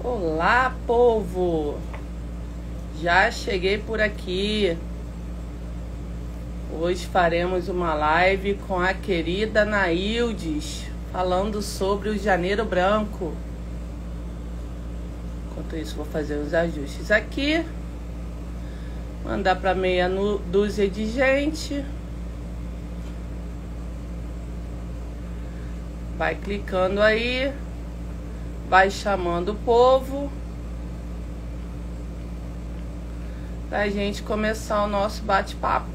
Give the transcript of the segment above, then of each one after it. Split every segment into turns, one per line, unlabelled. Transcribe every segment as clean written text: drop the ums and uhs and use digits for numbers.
Olá, povo! Já cheguei por aqui. Hoje faremos uma live com a querida Naildes, falando sobre o Janeiro Branco. Enquanto isso, vou fazer os ajustes aqui. Mandar para meia dúzia de gente. Vai clicando aí. Vai chamando o povo pra gente começar o nosso bate-papo.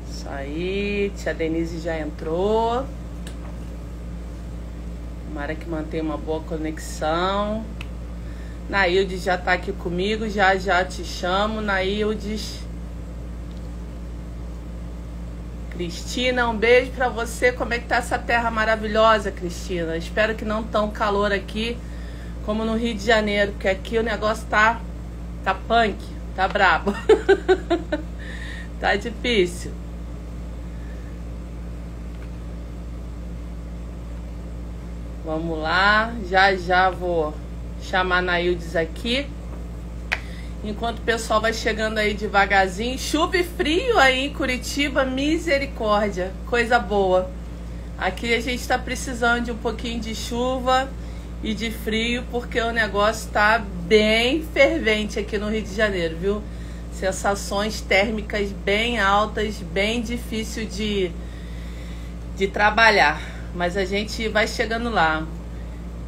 Isso aí, tia Denise já entrou. Tomara que mantenha uma boa conexão. Naildes já tá aqui comigo, já te chamo, Naildes. Cristina, um beijo pra você. Como é que tá essa terra maravilhosa, Cristina? Espero que não tão calor aqui como no Rio de Janeiro, porque aqui o negócio tá punk, tá brabo. Tá difícil. Vamos lá, já vou chamar a Naildes aqui. Enquanto o pessoal vai chegando aí devagarzinho. Chuva e frio aí em Curitiba, misericórdia, coisa boa. Aqui a gente tá precisando de um pouquinho de chuva e de frio, porque o negócio tá bem fervente aqui no Rio de Janeiro, viu? Sensações térmicas bem altas, bem difícil de trabalhar. Mas a gente vai chegando lá.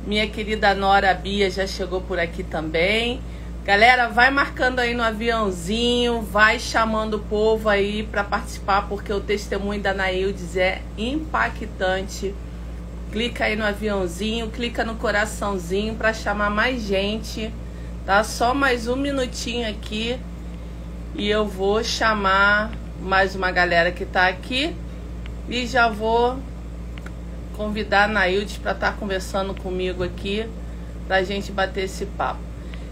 Minha querida Nora Bia já chegou por aqui também. Galera, vai marcando aí no aviãozinho, vai chamando o povo aí para participar, porque o testemunho da Naildes é impactante. Clica aí no aviãozinho, clica no coraçãozinho para chamar mais gente, tá? Só mais um minutinho aqui e eu vou chamar mais uma galera que tá aqui e já vou convidar a Naildes para estar conversando comigo aqui, pra gente bater esse papo.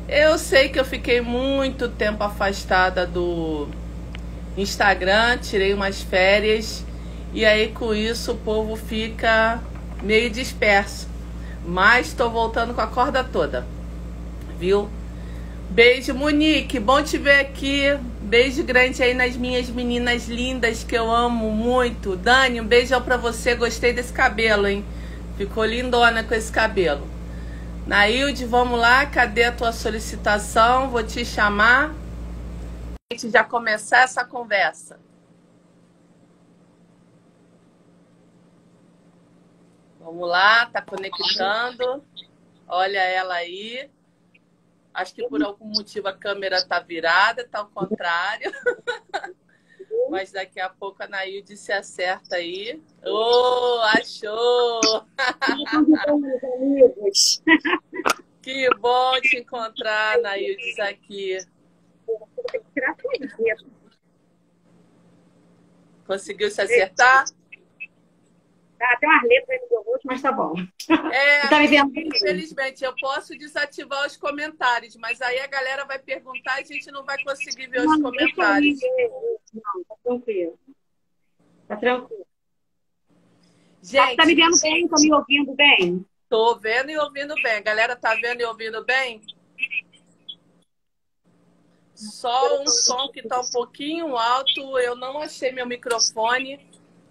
Eu sei que eu fiquei muito tempo afastada do Instagram, tirei umas férias e aí com isso o povo fica meio disperso. Mas estou voltando com a corda toda, viu? Beijo, Monique, bom te ver aqui. Beijo grande aí nas minhas meninas lindas que eu amo muito. Dani, um beijão pra você, gostei desse cabelo, hein? Ficou lindona com esse cabelo. Nailde, vamos lá, cadê a tua solicitação? Vou te chamar. A gente já começar essa conversa. Vamos lá, tá conectando. Olha ela aí. Acho que por algum motivo a câmera tá virada, tá ao contrário. Mas daqui a pouco a Nailde se acerta aí. Oh, achou! Que bom te encontrar, Naildes, aqui. Conseguiu se acertar?
Tem umas letras aí no meu rosto, mas tá bom.
Tá me vendo? Infelizmente, eu posso desativar os comentários, mas aí a galera vai perguntar e a gente não vai conseguir ver os comentários.
Não, tá tranquilo. Tá tranquilo.
Gente,
tá me vendo bem? Tá me ouvindo bem?
Tô vendo e ouvindo bem. A galera tá vendo e ouvindo bem? Só um som que tá um pouquinho alto. Eu não achei meu microfone.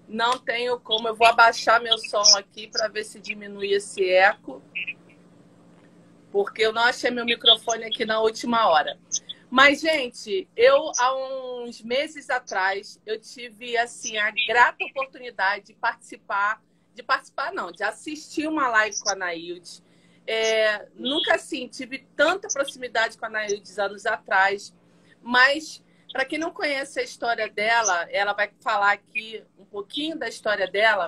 Não tenho como. Eu vou abaixar meu som aqui para ver se diminui esse eco. Porque eu não achei meu microfone aqui na última hora. Mas, gente, eu há uns meses atrás, eu tive assim a grata oportunidade de assistir uma live com a Naildes. Nunca assim tive tanta proximidade com a Naildes anos atrás, mas para quem não conhece a história dela, ela vai falar aqui um pouquinho da história dela.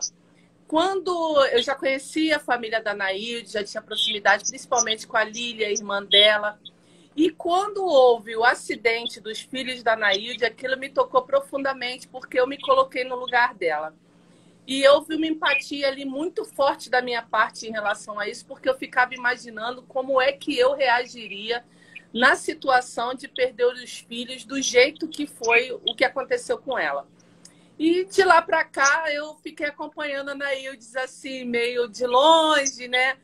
Quando eu já conhecia a família da Naildes, já tinha proximidade principalmente com a Lília, a irmã dela. E quando houve o acidente dos filhos da Naildes, aquilo me tocou profundamente, porque eu me coloquei no lugar dela. E houve uma empatia ali muito forte da minha parte em relação a isso, porque eu ficava imaginando como é que eu reagiria na situação de perder os filhos do jeito que foi o que aconteceu com ela. E de lá para cá eu fiquei acompanhando a Anaíldes assim, meio de longe, né?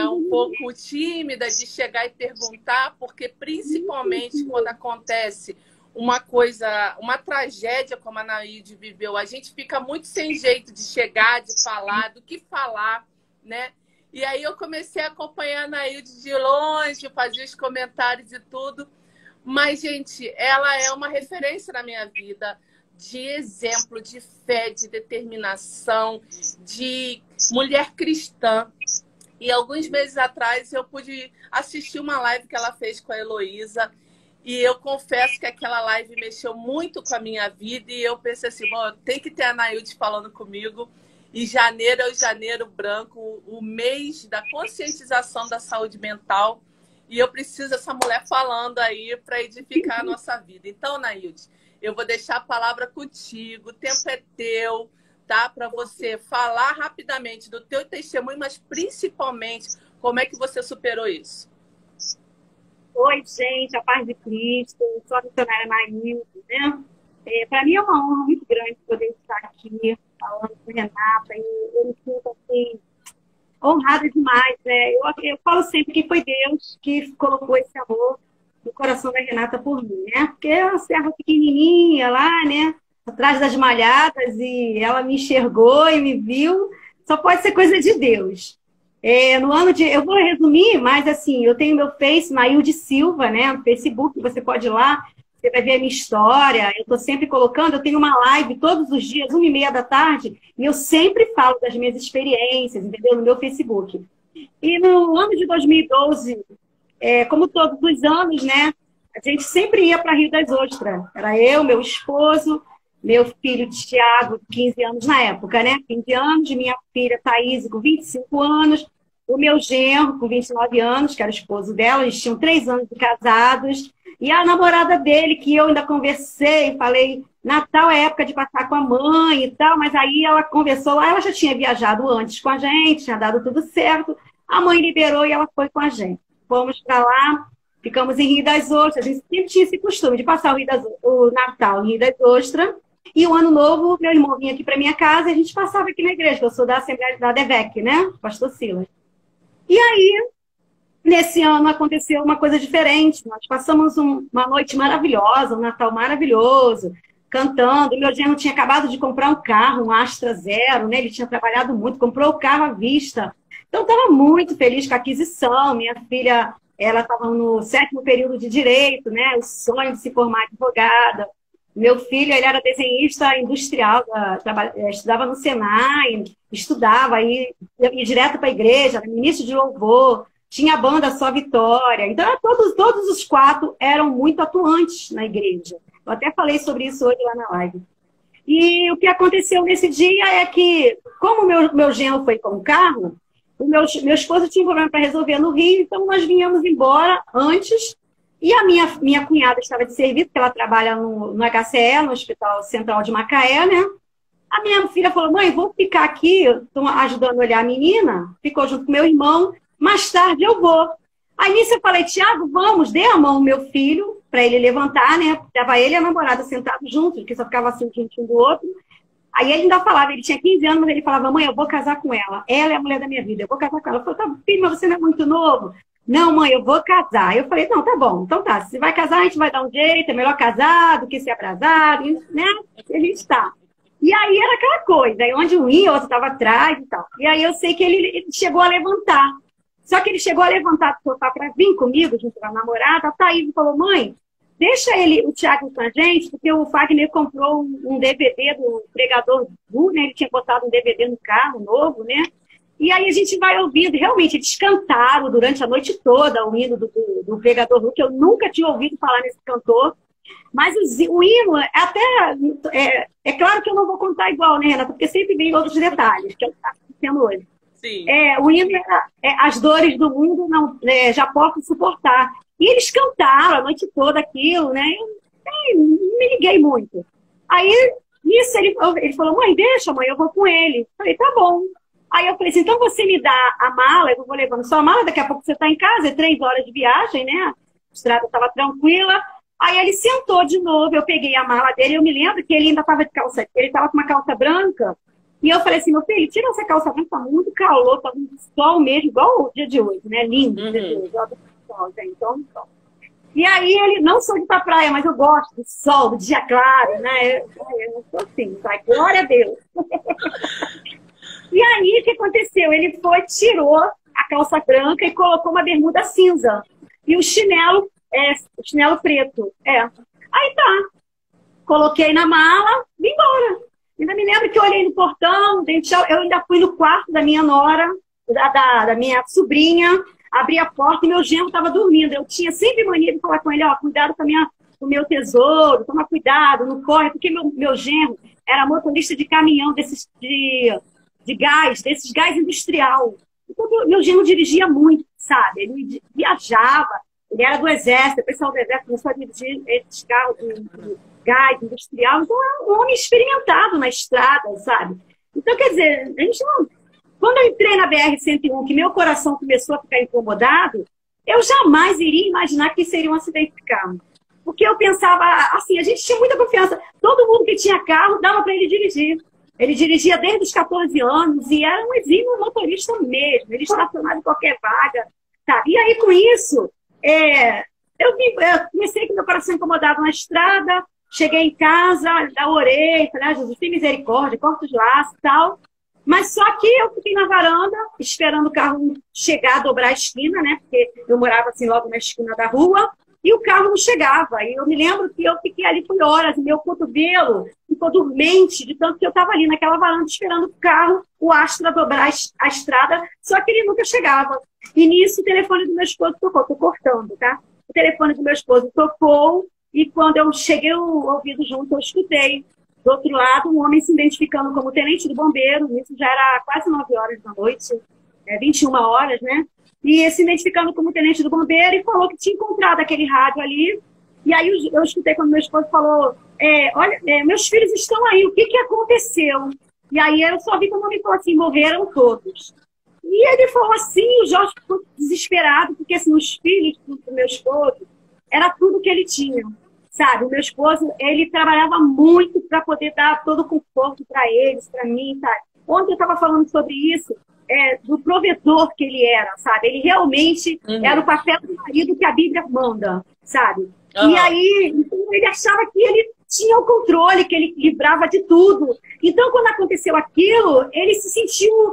Um pouco tímida de chegar e perguntar, porque principalmente quando acontece uma coisa, uma tragédia como a Anaíldes viveu, a gente fica muito sem jeito de chegar, de falar, do que falar, né? E aí eu comecei a acompanhar a Anaíldes de longe, fazia os comentários e tudo. Mas, gente, ela é uma referência na minha vida de exemplo, de fé, de determinação, de mulher cristã. E alguns meses atrás eu pude assistir uma live que ela fez com a Heloísa. E eu confesso que aquela live mexeu muito com a minha vida. E eu pensei assim, bom, tem que ter a Anaíldes falando comigo. E janeiro é o janeiro branco, o mês da conscientização da saúde mental. E eu preciso dessa mulher falando aí para edificar a nossa vida. Então, Anaíldes, eu vou deixar a palavra contigo. O tempo é teu, tá? Para você falar rapidamente do teu testemunho, mas principalmente como é que você superou isso.
Oi, gente, a paz de Cristo. Eu sou a missionária Anaíldes, né? Para mim é uma honra muito grande poder estar aqui falando com a Renata. E eu me sinto assim, honrada demais, né? Eu falo sempre que foi Deus que colocou esse amor no coração da Renata por mim, né? Porque é uma serva pequenininha lá, né? Atrás das malhadas, e ela me enxergou e me viu. Só pode ser coisa de Deus. No ano de... Eu vou resumir, mas assim, eu tenho meu Face, Nailde Silva, né? No Facebook, você pode ir lá, você vai ver a minha história. Eu estou sempre colocando, eu tenho uma live todos os dias, 1h30 da tarde, e eu sempre falo das minhas experiências, entendeu? No meu Facebook. E no ano de 2012, como todos os anos, né? A gente sempre ia para Rio das Ostras. Era eu, meu esposo, meu filho Tiago, 15 anos na época, né? 15 anos, minha filha Thaís, com 25 anos, o meu genro, com 29 anos, que era o esposo dela, eles tinham 3 anos de casados, e a namorada dele, que eu ainda conversei, falei, Natal é época de passar com a mãe e tal, mas aí ela conversou lá, ela já tinha viajado antes com a gente, tinha dado tudo certo, a mãe liberou e ela foi com a gente. Fomos para lá, ficamos em Rio das Ostras, a gente sempre tinha esse costume de passar o Natal em Rio das Ostras, e o Ano Novo, meu irmão vinha aqui para minha casa e a gente passava aqui na igreja, que eu sou da Assembleia da DEVEC, né? Pastor Silas. E aí, nesse ano aconteceu uma coisa diferente. Nós passamos uma noite maravilhosa, um Natal maravilhoso, cantando. Meu genro tinha acabado de comprar um carro, um Astra Zero, né? Ele tinha trabalhado muito, comprou o carro à vista. Então, estava muito feliz com a aquisição. Minha filha, ela estava no 7º período de Direito, né? O sonho de se formar advogada. Meu filho, ele era desenhista industrial, estudava no Senai, estudava, ia direto para a igreja, era ministro de louvor, tinha a banda Só Vitória. Então, todos os 4 eram muito atuantes na igreja. Eu até falei sobre isso hoje lá na live. E o que aconteceu nesse dia é que, como meu genro foi com o carro, o meu esposo tinha um problema para resolver no Rio, então nós vinhamos embora antes. E a minha cunhada estava de serviço, porque ela trabalha no HCE, no Hospital Central de Macaé, né? A minha filha falou, mãe, vou ficar aqui, estou ajudando a olhar a menina. Ficou junto com meu irmão, mais tarde eu vou. Aí nisso eu falei, Tiago, vamos, dê a mão ao meu filho, para ele levantar, né? Estava ele e a namorada sentados juntos, porque só ficava assim, um do outro. Aí ele ainda falava, ele tinha 15 anos, mas ele falava, mãe, eu vou casar com ela. Ela é a mulher da minha vida, eu vou casar com ela. Eu falei, tá, filho, mas você não é muito novo. Não, mãe, eu vou casar. Eu falei, não, tá bom. Então tá, se vai casar, a gente vai dar um jeito, é melhor casar do que ser abrasado, né? E a gente está. E aí era aquela coisa, aí onde um ia, o outro estava atrás e tal. E aí eu sei que ele chegou a levantar. Só que ele chegou a levantar do sofá para vir comigo, junto com a namorada. A Thaís falou, mãe, deixa o Thiago com a gente, porque o Fagner comprou um DVD do Pregador Du, né? Ele tinha botado um DVD no carro novo, né? E aí a gente vai ouvindo, realmente, eles cantaram durante a noite toda o hino do Pregador Du, que eu nunca tinha ouvido falar nesse cantor. Mas o hino, é claro que eu não vou contar igual, né, Renata? Porque sempre vem outros detalhes, que eu estou acontecendo hoje.
Sim.
O hino as dores do mundo não, já posso suportar. E eles cantaram a noite toda aquilo, né? Eu me liguei muito. Aí, nisso, ele falou, mãe, deixa, mãe, eu vou com ele. Eu falei, tá bom. Aí eu falei assim, então você me dá a mala, eu vou levando sua mala, daqui a pouco você está em casa, é 3 horas de viagem, né? A estrada estava tranquila. Aí ele sentou de novo, eu peguei a mala dele, eu me lembro que ele ainda estava de calça, ele estava com uma calça branca, e eu falei assim, meu filho, tira essa calça branca, tá muito calor, tá muito sol mesmo, igual o dia de hoje, né? Lindo o dia de hoje, ó, sol, gente, então, sol. E aí ele, não sou de ir pra praia, mas eu gosto do sol, do dia claro, né? Eu não sou assim, vai, glória a Deus. E aí, o que aconteceu? Ele foi, tirou a calça branca e colocou uma bermuda cinza. E o chinelo preto. Aí tá. Coloquei na mala, vim embora. Ainda me lembro que eu olhei no portão, eu ainda fui no quarto da minha nora, da minha sobrinha, abri a porta e meu genro estava dormindo. Eu tinha sempre mania de falar com ele, ó, cuidado com o meu tesouro, toma cuidado, não corre, porque meu genro era motorista de caminhão desses gás industrial. Então, meu genro dirigia muito, sabe? Ele viajava, ele era do exército, o pessoal do exército começou a dirigir esses carros de gás industrial. Então, era um homem experimentado na estrada, sabe? Então, quer dizer, a gente não... Quando eu entrei na BR-101, que meu coração começou a ficar incomodado, eu jamais iria imaginar que seria um acidente de carro. Porque eu pensava, assim, a gente tinha muita confiança. Todo mundo que tinha carro dava para ele dirigir. Ele dirigia desde os 14 anos e era um exímio motorista mesmo. Ele estacionava em qualquer vaga, sabe? E aí, com isso, eu comecei com meu coração incomodado na estrada, cheguei em casa, orei, falei, Jesus, tem misericórdia, corta os laços e tal. Mas só que eu fiquei na varanda, esperando o carro chegar, dobrar a esquina, né? Porque eu morava assim logo na esquina da rua, e o carro não chegava. E eu me lembro que eu fiquei ali por horas, e meu cotovelo ficou dormente, de tanto que eu estava ali naquela varanda esperando o carro, o Astra dobrar a estrada, só que ele nunca chegava. E nisso o telefone do meu esposo tocou, estou cortando, tá? O telefone do meu esposo tocou, e quando eu cheguei o ouvido junto, eu escutei. Do outro lado, um homem se identificando como tenente do bombeiro, isso já era quase 9 horas da noite, 21 horas, né? E se identificando como tenente do bombeiro e falou que tinha encontrado aquele rádio ali. E aí eu escutei quando meu esposo falou, olha, meus filhos estão aí, o que aconteceu? E aí eu só vi quando o homem falou assim, morreram todos. E ele falou assim, o Jorge ficou desesperado, porque assim, os filhos do meu esposo, era tudo que ele tinha. Sabe, o meu esposo, ele trabalhava muito para poder dar todo o conforto para eles, para mim, sabe? Ontem eu estava falando sobre isso, do provedor que ele era, sabe? Ele realmente era o papel do marido que a Bíblia manda, sabe? E aí, então, ele achava que ele tinha o controle, que ele livrava de tudo. Então, quando aconteceu aquilo, ele se sentiu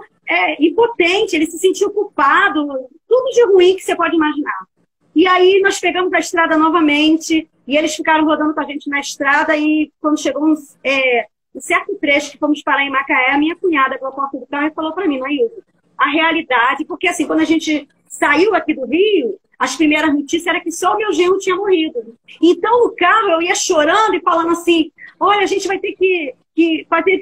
impotente, ele se sentiu culpado, tudo de ruim que você pode imaginar. E aí nós pegamos a estrada novamente, e eles ficaram rodando com a gente na estrada, e quando chegou um certo trecho que fomos parar em Macaé, a minha cunhada pela porta do carro e falou para mim, Maísa, a realidade, porque assim, quando a gente saiu aqui do Rio, as primeiras notícias eram que só o meu genro tinha morrido. Então no carro eu ia chorando e falando assim, olha, a gente vai ter que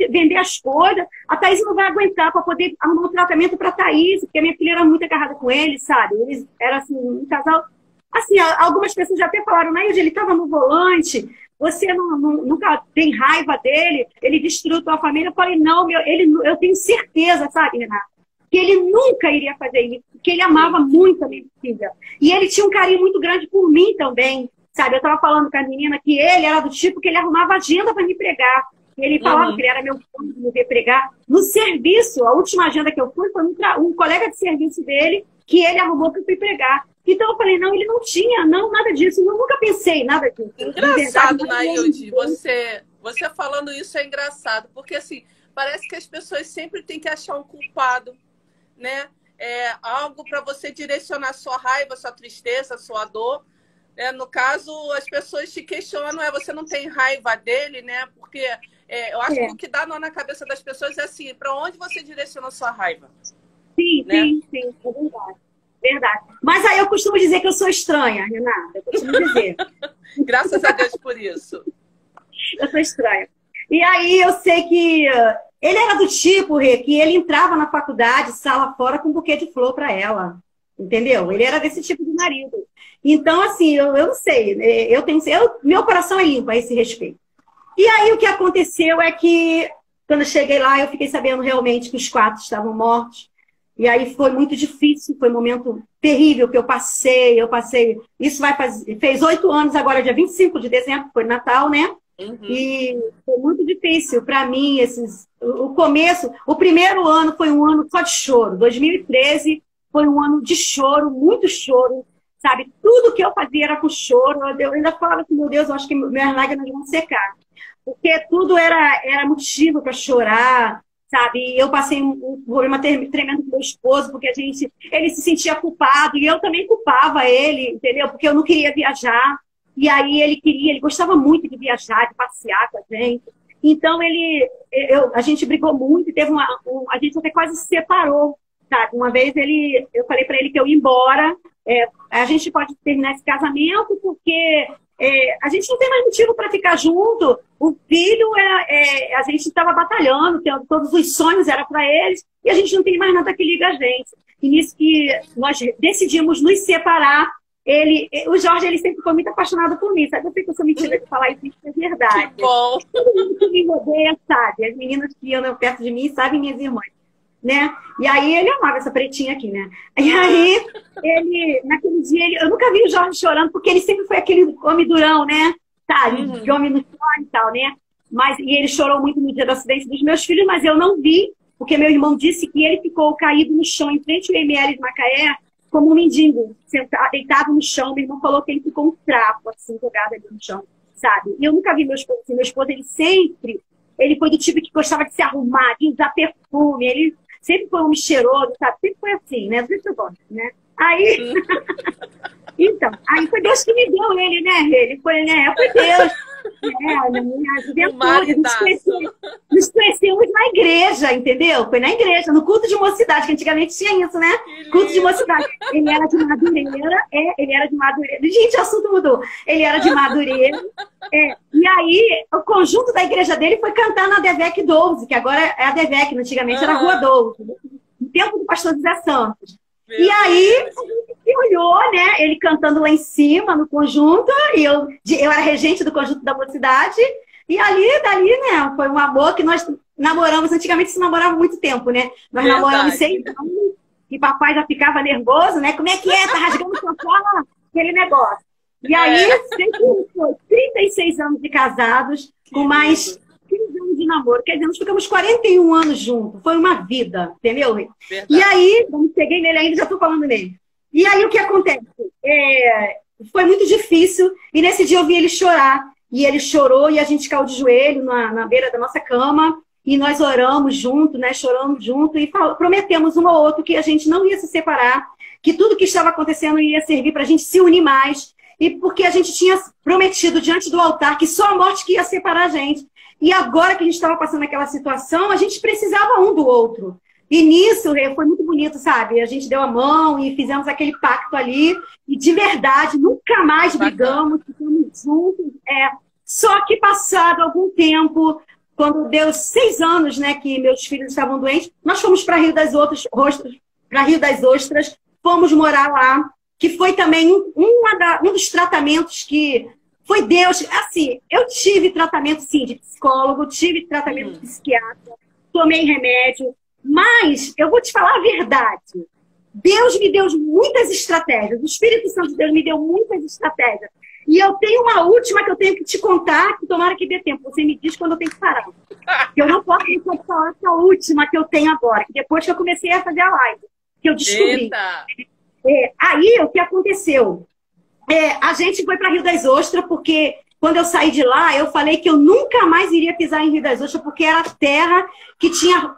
vender as coisas, a Thaís não vai aguentar para poder arrumar um tratamento para a Thaís, porque a minha filha era muito agarrada com ele, sabe? Eles eram assim, um casal... Assim, algumas pessoas já até falaram, né, ele estava no volante, você nunca tem raiva dele, ele destruiu tua família. Eu falei, não, eu tenho certeza, sabe, Renata, que ele nunca iria fazer isso, porque ele amava muito a minha filha. E ele tinha um carinho muito grande por mim também, sabe? Eu estava falando com a menina que ele era do tipo que ele arrumava agenda para me pregar. Ele falava que ele era meu filho de me ver pregar. No serviço, a última agenda que eu fui foi um colega de serviço dele que ele arrumou para eu pregar. Então eu falei, não, ele não tinha, não, nada disso. Eu nunca pensei nada disso.
Engraçado, Nailde, você falando isso é engraçado, porque assim, parece que as pessoas sempre têm que achar um culpado, né? Algo para você direcionar sua raiva, sua tristeza, sua dor. No caso, as pessoas te questionam, você não tem raiva dele, né? Porque eu acho que o que dá nó na cabeça das pessoas é assim, para onde você direciona sua raiva?
Sim, né? Sim, é verdade. Verdade. Mas aí eu costumo dizer que eu sou estranha, Renata. Eu costumo dizer.
Graças a Deus por isso.
Eu sou estranha. E aí eu sei que ele era do tipo, Rê, que ele entrava na faculdade, sala fora, com um buquê de flor para ela. Entendeu? Ele era desse tipo de marido. Então, assim, eu não sei. Meu coração é limpo a esse respeito. E aí o que aconteceu é que, quando eu cheguei lá, eu fiquei sabendo realmente que os 4 estavam mortos. E aí foi muito difícil, foi um momento terrível que eu passei. Isso fez 8 anos agora, dia 25 de dezembro, foi Natal, né?
Uhum.
E foi muito difícil para mim, o começo. O primeiro ano foi um ano só de choro. 2013 foi um ano de choro, muito choro, sabe? Tudo que eu fazia era com choro. Eu ainda falava assim, meu Deus, eu acho que minhas lágrimas vão secar. Porque tudo era motivo para chorar, sabe? Eu passei um problema tremendo com meu esposo, porque ele se sentia culpado, e eu também culpava ele, entendeu? Porque eu não queria viajar. E aí ele gostava muito de viajar, de passear com a gente. Então a gente brigou muito, e a gente até quase se separou, sabe? Uma vez eu falei para ele que eu ia embora, a gente pode terminar esse casamento porque a gente não tem mais motivo para ficar junto. O filho, a gente estava batalhando, todos os sonhos eram para eles, e a gente não tem mais nada que liga a gente. E nisso que nós decidimos nos separar. O Jorge, ele sempre foi muito apaixonado por mim, sabe? Eu sei que eu sou mentira de falar isso, é verdade.
Que bom!
Todo mundo que me rodeia sabe, as meninas que andam perto de mim sabem, minhas irmãs, né? E aí ele amava essa pretinha aqui, né? E aí, naquele dia, eu nunca vi o Jorge chorando, porque ele sempre foi aquele homem durão, né? Tá, de homem no chão e tal, né? E ele chorou muito no dia do acidente dos meus filhos, mas eu não vi, porque meu irmão disse que ele ficou caído no chão, em frente ao ML de Macaé, como um mendigo, deitado no chão. Meu irmão falou que ele ficou um trapo, assim, jogado ali no chão, sabe? E eu nunca vi meu esposo assim. Meu esposo, ele foi do tipo que gostava de se arrumar, de usar perfume, ele sempre foi um homem cheiroso, sabe? Sempre foi assim, né? Não sei se eu gosto, né? Aí, então, aí foi Deus que me deu ele, né? Ele foi, né? Foi Deus. Na minha juventude, nos conhecemos na igreja, entendeu? Foi na igreja, no culto de mocidade, que antigamente tinha isso, né? Culto de mocidade. Ele era de Madureira, ele era de Madureira. Gente, o assunto mudou. Ele era de Madureira. E aí, o conjunto da igreja dele foi cantar na Devec 12, que agora é a Devec, antigamente era a Rua 12, no tempo do pastor José Santos. E aí, a gente se olhou, né? Ele cantando lá em cima, no conjunto, e eu era regente do conjunto da mocidade, e dali, né? Foi um amor que nós namoramos. Antigamente se namorava muito tempo, né? Nós namoramos 6 anos, e papai já ficava nervoso, né? Como é que é? Tá rasgando o fala aquele negócio. E aí, sempre foi 36 anos de casados, com mais 15 anos de namoro. Quer dizer, nós ficamos 41 anos juntos. Foi uma vida, entendeu? Verdade. E aí, não cheguei nele ainda, já estou falando nele. E aí, o que acontece? Foi muito difícil. E nesse dia eu vi ele chorar. E ele chorou e a gente caiu de joelho na beira da nossa cama. E nós oramos junto, né? Choramos junto. E prometemos um ao outro que a gente não ia se separar. Que tudo que estava acontecendo ia servir para a gente se unir mais. E porque a gente tinha prometido diante do altar que só a morte que ia separar a gente. E agora que a gente estava passando aquela situação, a gente precisava um do outro. E nisso foi muito bonito, sabe? A gente deu a mão e fizemos aquele pacto ali. E de verdade, nunca mais brigamos, ficamos juntos. Só que passado algum tempo, quando deu 6 anos, né, que meus filhos estavam doentes, nós fomos para Rio das Ostras, fomos morar lá, que foi também um dos tratamentos que foi Deus. Assim, eu tive tratamento, sim, de psicólogo, tive tratamento de psiquiatra, tomei remédio, mas eu vou te falar a verdade. Deus me deu muitas estratégias, o Espírito Santo de Deus me deu muitas estratégias. E eu tenho uma última que eu tenho que te contar, que tomara que dê tempo. Você me diz quando eu tenho que parar. Eu não posso falar essa última que eu tenho agora, que depois que eu comecei a fazer a live, que eu descobri.
Eita.
Aí, o que aconteceu? A gente foi para Rio das Ostras, porque quando eu saí de lá, eu falei que eu nunca mais iria pisar em Rio das Ostras, porque era a terra que tinha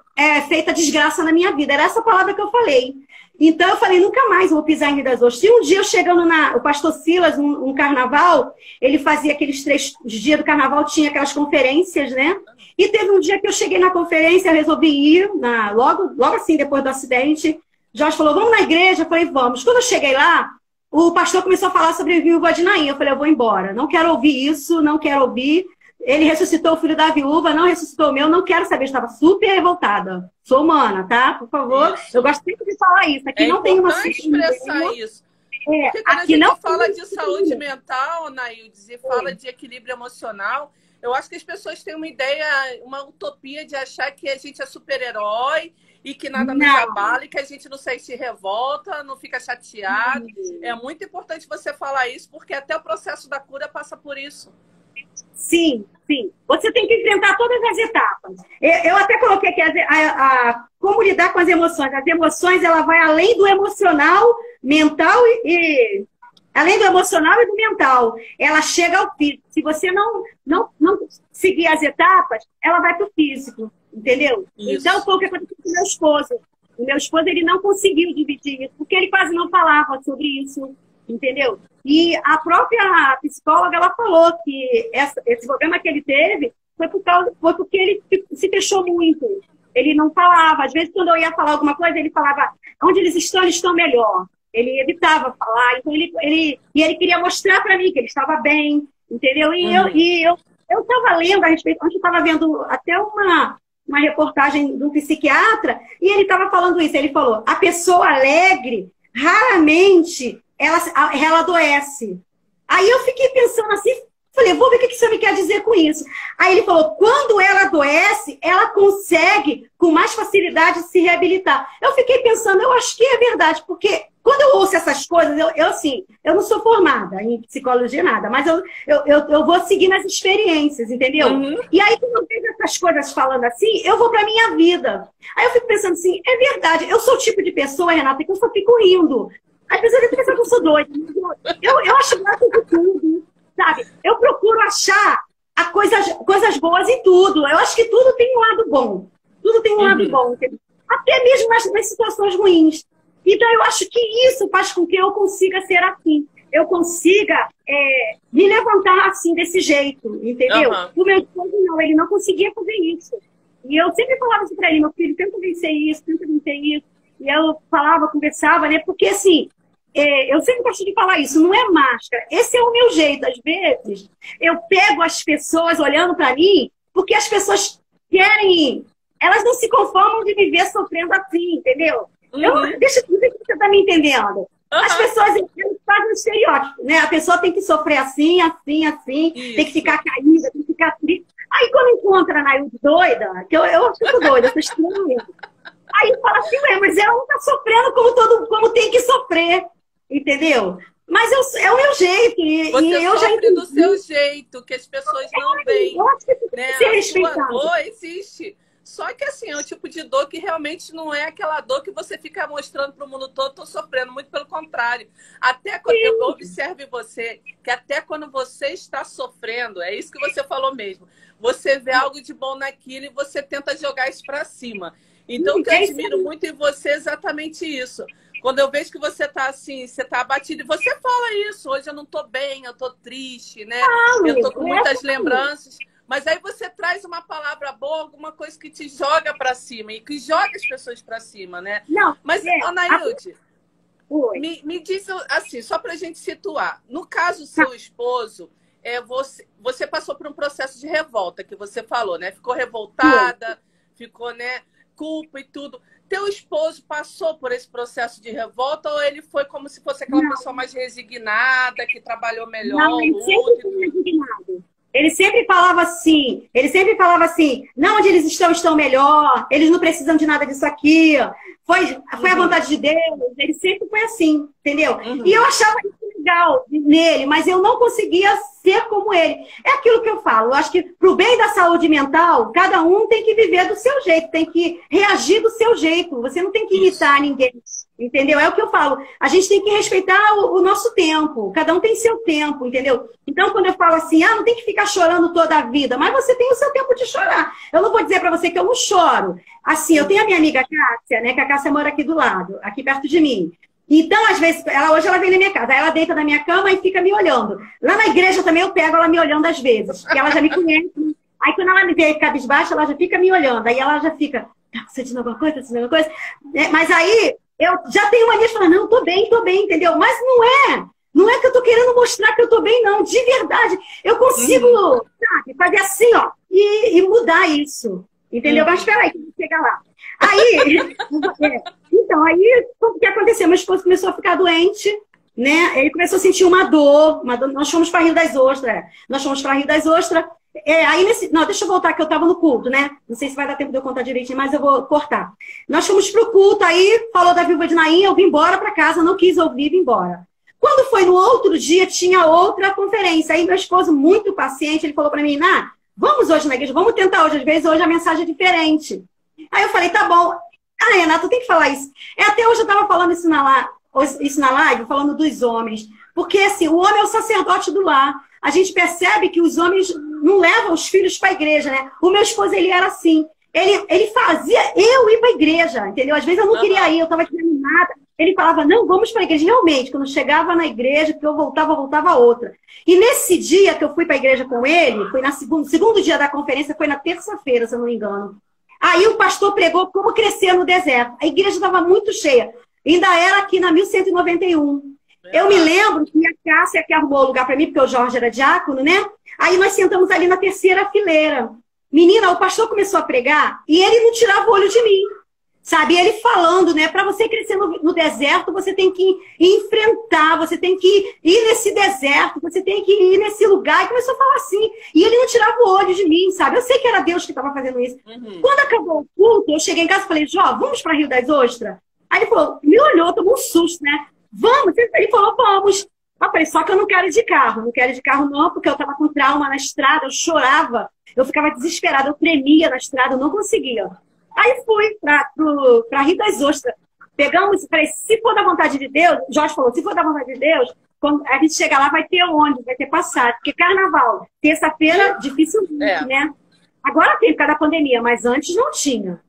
feito a desgraça na minha vida. Era essa palavra que eu falei. Então, eu falei, nunca mais vou pisar em Rio das Ostras. E um dia, eu chegando o pastor Silas, um carnaval, ele fazia aqueles 3 dias do carnaval, tinha aquelas conferências, né? E teve um dia que eu cheguei na conferência, eu resolvi ir, logo assim, depois do acidente. Jorge falou, vamos na igreja? Eu falei, vamos. Quando eu cheguei lá, o pastor começou a falar sobre a viúva de Naim. Eu falei, eu vou embora. Não quero ouvir isso, não quero ouvir. Ele ressuscitou o filho da viúva, não ressuscitou o meu, não quero saber. Estava super revoltada. Sou humana, tá? Por favor. Isso. Eu gosto sempre de falar isso. Aqui não tem uma...
É importante expressar isso. Porque quando
aqui
a gente
não
fala de saúde mental, Naildes, e fala de equilíbrio emocional, Eu acho que as pessoas têm uma ideia, uma utopia de achar que a gente é super-herói e que nada nos abala e que a gente não se revolta, não fica chateado. É muito importante você falar isso, porque até o processo da cura passa por isso.
Sim, sim. Você tem que enfrentar todas as etapas. Eu até coloquei aqui como lidar com as emoções. As emoções, ela vai além do emocional, mental além do emocional e do mental. Ela chega ao físico. Se você não seguir as etapas, ela vai para o físico, entendeu? Isso. Então, foi o que aconteceu com o meu esposo. O meu esposo, ele não conseguiu dividir isso, porque ele quase não falava sobre isso, entendeu? E a própria psicóloga, ela falou que esse problema que ele teve foi porque ele se fechou muito. Ele não falava. Às vezes, quando eu ia falar alguma coisa, ele falava, onde eles estão melhor. Ele evitava falar. Então, ele queria mostrar para mim que ele estava bem, entendeu? E eu estava lendo a respeito, ontem eu estava vendo até uma reportagem do psiquiatra, e ele estava falando isso. Ele falou, a pessoa alegre, raramente ela adoece. Aí eu fiquei pensando assim, falei, vou ver o que você me quer dizer com isso. Aí ele falou, quando ela adoece, ela consegue com mais facilidade se reabilitar. Eu fiquei pensando, eu acho que é verdade, porque quando eu ouço essas coisas, eu não sou formada em psicologia, nada, mas eu vou seguindo as experiências, entendeu? E aí, quando eu vejo essas coisas falando assim, eu vou para minha vida. Aí eu fico pensando assim, é verdade, eu sou o tipo de pessoa, Renata, que eu só fico rindo. As pessoas pensam que eu sou doida. Eu acho graça de tudo, sabe? Eu procuro achar coisas boas em tudo. Eu acho que tudo tem um lado bom. Tudo tem um lado bom. Até mesmo nas situações ruins. Então, eu acho que isso faz com que eu consiga ser assim. Eu consiga me levantar assim, desse jeito, entendeu? O meu esposo, não, ele não conseguia fazer isso. E eu sempre falava assim para ele, meu filho, tenta vencer isso, tenta vencer isso. E eu falava, conversava, né? Porque, assim, eu sempre gosto de falar isso, não é máscara. Esse é o meu jeito. Às vezes, eu pego as pessoas olhando para mim, porque as pessoas querem... Elas não se conformam de viver sofrendo assim, entendeu? Deixa eu ver se você está me entendendo. As pessoas fazem um estereótipo, né? A pessoa tem que sofrer assim, assim, assim, isso. Tem que ficar caída, tem que ficar triste. Aí quando encontra a Nailde doida, que eu fico doida, eu tô estranha. Aí fala assim, mas ela não está sofrendo como tem que sofrer, entendeu? Mas é o meu jeito.
Você eu sofre já do seu jeito, que as pessoas não veem.
Eu acho que tem que ser respeitado.
A dor existe. Só que assim, é um tipo de dor que realmente não é aquela dor que você fica mostrando para o mundo todo, tô sofrendo, muito pelo contrário. Até quando eu observo você, que até quando você está sofrendo, é isso que você falou mesmo, você vê algo de bom naquilo e você tenta jogar isso para cima. Então, o que eu admiro muito em você é exatamente isso. Quando eu vejo que você tá assim, você tá abatido, e você fala isso, hoje eu não tô bem, eu tô triste, né? Eu tô com muitas lembranças. Mas aí você traz uma palavra boa, alguma coisa que te joga para cima e que joga as pessoas para cima, né?
Não,
mas, Anailde, me diz assim, só para a gente situar. No caso, seu esposo, você passou por um processo de revolta, que você falou, né? Ficou revoltada, ficou, né? Culpa e tudo. Teu esposo passou por esse processo de revolta ou ele foi como se fosse aquela pessoa mais resignada, que trabalhou melhor?
Não, ele sempre foi resignado. Ele sempre falava assim, não, onde eles estão melhor, eles não precisam de nada disso aqui, foi a vontade de Deus, ele sempre foi assim, entendeu? E eu achava isso legal nele, mas eu não conseguia ser como ele. É aquilo que eu falo, eu acho que pro bem da saúde mental, cada um tem que viver do seu jeito, tem que reagir do seu jeito, você não tem que imitar ninguém. Entendeu? É o que eu falo. A gente tem que respeitar o nosso tempo. Cada um tem seu tempo, entendeu? Então, quando eu falo assim, não tem que ficar chorando toda a vida, mas você tem o seu tempo de chorar. Eu não vou dizer pra você que eu não choro. Assim, eu tenho a minha amiga Cássia, né? Que a Cássia mora aqui do lado, aqui perto de mim. Então, às vezes, hoje ela vem na minha casa, ela deita na minha cama e fica me olhando. Lá na igreja também eu pego ela me olhando às vezes, porque ela já me conhece. Aí, quando ela me vê cabisbaixa, ela já fica me olhando. Aí ela já fica, tá sentindo alguma coisa? Tá sentindo alguma coisa? Mas aí... eu já tenho mania de falar, não, tô bem, entendeu? Mas não é que eu tô querendo mostrar que eu tô bem, não. De verdade, eu consigo, sabe, fazer assim, ó, e mudar isso, entendeu? Mas espera aí, que eu vou chegar lá. Aí, então, aí, o que aconteceu? Meu esposo começou a ficar doente, né? Ele começou a sentir uma dor. Nós fomos para Rio das Ostras. Aí não, deixa eu voltar que eu estava no culto, né? Não sei se vai dar tempo de eu contar direitinho, mas eu vou cortar. Nós fomos pro culto, aí falou da viúva de Naim, eu vim embora para casa, não quis ouvir, vim embora. Quando foi no outro dia, tinha outra conferência. Aí meu esposo, muito paciente, ele falou para mim, vamos hoje na igreja, vamos tentar hoje, às vezes hoje a mensagem é diferente. Aí eu falei, tá bom. Renato, tem que falar isso. Até hoje eu estava falando isso na live, falando dos homens. Porque assim, o homem é o sacerdote do lar. A gente percebe que os homens não levam os filhos para a igreja, né? O meu esposo, ele era assim. Ele fazia eu ir para a igreja, entendeu? Às vezes eu não queria ir, eu estava desanimada. Ele falava, não, vamos para a igreja. Realmente, quando chegava na igreja, que eu voltava outra. E nesse dia que eu fui para a igreja com ele, foi no segundo dia da conferência, foi na terça-feira, se eu não me engano. Aí o pastor pregou como crescer no deserto. A igreja estava muito cheia. Ainda era aqui na 1191. Eu me lembro que a Cássia que arrumou o lugar para mim, porque o Jorge era diácono, né? Aí nós sentamos ali na terceira fileira. Menina, o pastor começou a pregar e ele não tirava o olho de mim. Sabe? Ele falando, né? Para você crescer no deserto, você tem que enfrentar, você tem que ir nesse deserto, você tem que ir nesse lugar. E começou a falar assim. E ele não tirava o olho de mim, sabe? Eu sei que era Deus que estava fazendo isso. Quando acabou o culto, eu cheguei em casa e falei, Jó, vamos para Rio das Ostras? Aí ele falou, me olhou, tomou um susto, né? Vamos? Ele falou, vamos. Eu falei, só que eu não quero ir de carro. Não quero ir de carro não, porque eu estava com trauma na estrada, eu chorava, eu ficava desesperada, eu tremia na estrada, eu não conseguia. Aí fui para Rio das Ostras. Pegamos, falei, se for da vontade de Deus, o Jorge falou, se for da vontade de Deus, quando a gente chegar lá vai ter ônibus, vai ter passagem. Porque carnaval, terça-feira, dificilmente, né? Agora tem por causa da pandemia, mas antes não tinha.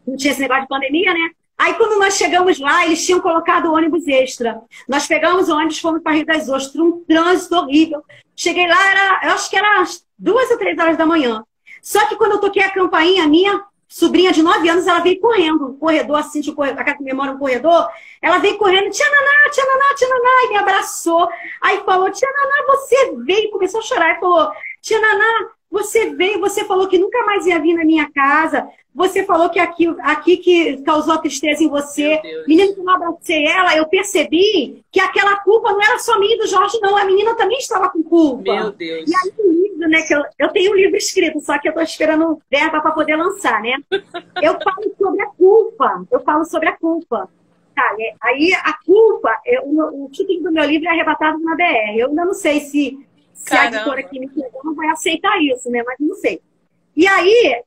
Não tinha esse negócio de pandemia, né? Aí quando nós chegamos lá, eles tinham colocado ônibus extra. Nós pegamos o ônibus, fomos para Rio das Ostras, um trânsito horrível. Cheguei lá, eu acho que era às 2 ou 3 horas da manhã. Só que quando eu toquei a campainha, minha sobrinha de 9 anos, ela veio correndo, um corredor assim, a casa que me mora um corredor, ela veio correndo, tia Naná, tia Naná, tia Naná, e me abraçou. Aí falou, tia Naná, você veio, começou a chorar, e falou, tia Naná, você veio, você falou que nunca mais ia vir na minha casa, você falou que aqui que causou a tristeza em você. Menina, quando eu abracei ela, eu percebi que aquela culpa não era só minha e do Jorge, não, a menina também estava com culpa.
Meu Deus.
E aí o livro, né, que eu tenho um livro escrito, só que eu tô esperando verba para poder lançar, né? Eu falo sobre a culpa, Tá, aí a culpa, o título do meu livro é Arrebatado na BR. Eu ainda não sei se a editora que me pegou não vai aceitar isso, né? Mas não sei. E aí,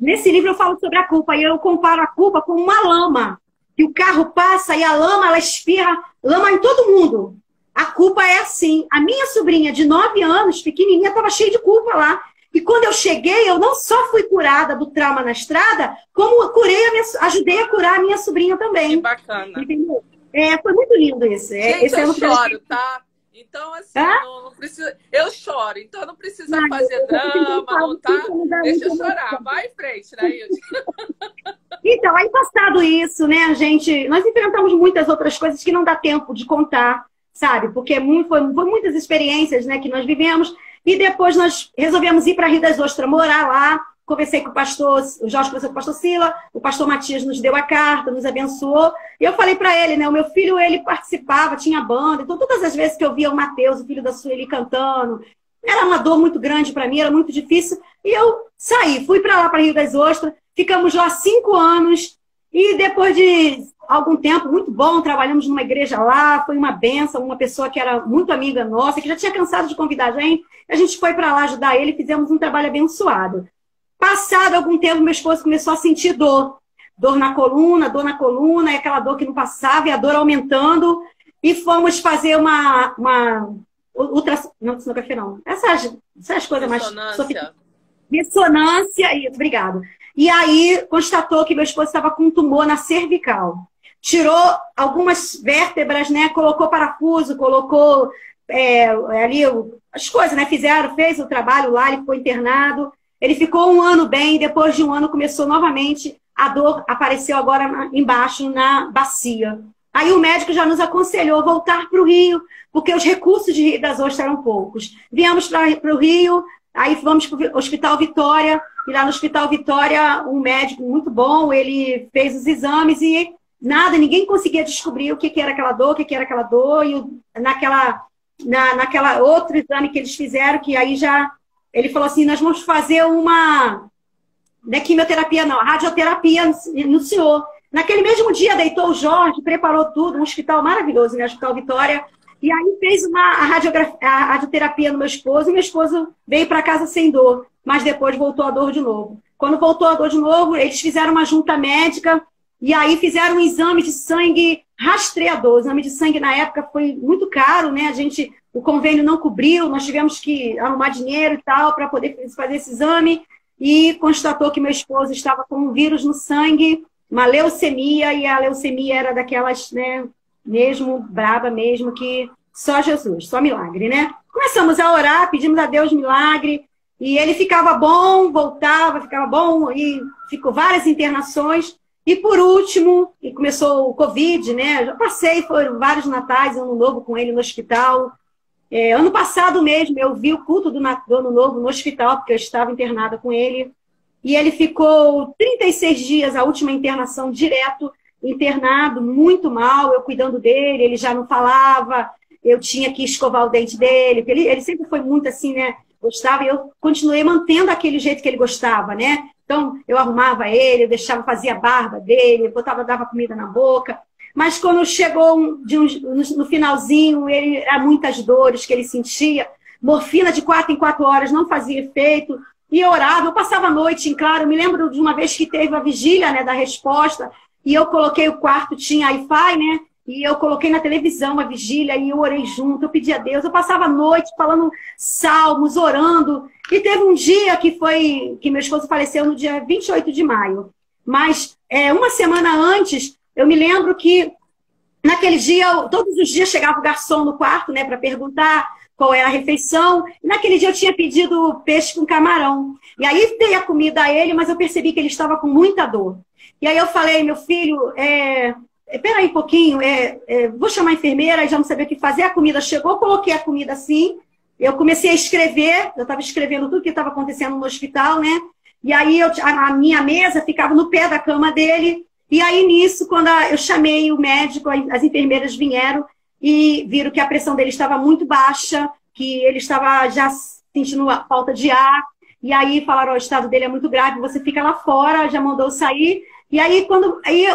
nesse livro eu falo sobre a culpa, e eu comparo a culpa com uma lama. Que o carro passa e a lama, ela espirra lama em todo mundo. A culpa é assim. A minha sobrinha de 9 anos, pequenininha, estava cheia de culpa lá. E quando eu cheguei, eu não só fui curada do trauma na estrada, como ajudei a curar a minha sobrinha também.
Que bacana.
Entendeu? Foi muito lindo isso.
Gente, eu choro, tá? Então, assim, não precisa... Eu choro, então não precisa fazer drama, não, tá? Deixa eu chorar. Vai em frente, Nailde.
Então, aí passado isso, né, gente, nós enfrentamos muitas outras coisas que não dá tempo de contar, sabe? Porque foi muitas experiências, né, que nós vivemos. E depois nós resolvemos ir para Rio das Ostras, morar lá. Conversei com o pastor, o Jorge conversou com o pastor Sila, o pastor Matias nos deu a carta, nos abençoou. E eu falei para ele, né, o meu filho, ele participava, tinha banda. Então, todas as vezes que eu via o Mateus, o filho da Sueli, cantando, era uma dor muito grande para mim, era muito difícil. E eu saí, fui para lá, para Rio das Ostras, ficamos lá 5 anos. E depois de algum tempo, muito bom, trabalhamos numa igreja lá, foi uma bênção, uma pessoa que era muito amiga nossa, que já tinha cansado de convidar a gente foi para lá ajudar ele, fizemos um trabalho abençoado. Passado algum tempo, meu esposo começou a sentir dor. Dor na coluna, e aquela dor que não passava, e a dor aumentando. E fomos fazer uma sonografia não. Essas coisas mais... Ressonância, isso, obrigado. E aí, constatou que meu esposo estava com um tumor na cervical. Tirou algumas vértebras, né? Colocou parafuso, colocou ali as coisas, né? Fez o trabalho lá, ele ficou internado. Ele ficou 1 ano bem, depois de 1 ano começou novamente, a dor apareceu agora embaixo na bacia. Aí o médico já nos aconselhou voltar para o Rio, porque os recursos de Rio das Ostras eram poucos. Viemos para o Rio, aí fomos para o Hospital Vitória, e lá no Hospital Vitória, um médico muito bom, ele fez os exames e ninguém conseguia descobrir o que era aquela dor, e naquela outro exame que eles fizeram, que aí já ele falou assim, nós vamos fazer uma... Não é quimioterapia, não, radioterapia no senhor. Naquele mesmo dia, deitou o Jorge, preparou tudo, um hospital maravilhoso, né? Hospital Vitória. E aí fez a radioterapia no meu esposo, e meu esposo veio para casa sem dor, mas depois voltou a dor de novo. Quando voltou a dor de novo, eles fizeram uma junta médica, e aí fizeram um exame de sangue rastreador. O exame de sangue, na época, foi muito caro, né? O convênio não cobriu, nós tivemos que arrumar dinheiro e tal para poder fazer esse exame, e constatou que meu esposo estava com um vírus no sangue, uma leucemia, e a leucemia era daquelas, né, mesmo, braba mesmo, que só Jesus, só milagre, né? Começamos a orar, pedimos a Deus milagre, e ele ficava bom, voltava, ficava bom, e ficou várias internações, e por último, e começou o Covid, né? Eu já passei, foram vários natais, ano novo com ele no hospital. Ano passado mesmo, eu vi o culto do Ano Novo no hospital, porque eu estava internada com ele. E ele ficou 36 dias, a última internação, direto, internado, muito mal, eu cuidando dele, ele já não falava, eu tinha que escovar o dente dele, porque ele sempre foi muito assim, né? Gostava, e eu continuei mantendo aquele jeito que ele gostava, né? Então, eu arrumava ele, eu deixava, fazia a barba dele, dava comida na boca. Mas quando chegou no finalzinho, ele era muitas dores que ele sentia, morfina de 4 em 4 horas não fazia efeito, e eu orava, eu passava a noite em claro. Eu me lembro de uma vez que teve a vigília, né, da resposta, e eu coloquei o quarto, tinha Wi-Fi, né, e eu coloquei na televisão a vigília, e eu orei junto, eu pedi a Deus, eu passava a noite falando salmos, orando, e teve um dia que meu esposo faleceu no dia 28 de maio, mas uma semana antes, eu me lembro que naquele dia, todos os dias chegava o garçom no quarto, né, para perguntar qual era a refeição. E naquele dia eu tinha pedido peixe com camarão. E aí dei a comida a ele, mas eu percebi que ele estava com muita dor. E aí eu falei, meu filho, espera aí um pouquinho, vou chamar a enfermeira, e já não sabia o que fazer. A comida chegou, coloquei a comida assim, eu comecei a escrever, eu estava escrevendo tudo que estava acontecendo no hospital, né? E aí a minha mesa ficava no pé da cama dele. E aí, nisso, quando eu chamei o médico, as enfermeiras vieram e viram que a pressão dele estava muito baixa, que ele estava já sentindo a falta de ar. E aí falaram, o estado dele é muito grave, você fica lá fora, já mandou sair. E aí,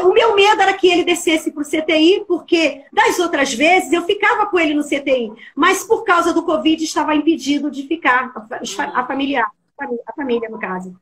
o meu medo era que ele descesse para o CTI, porque das outras vezes eu ficava com ele no CTI, mas por causa do Covid estava impedido de ficar, a família, no caso.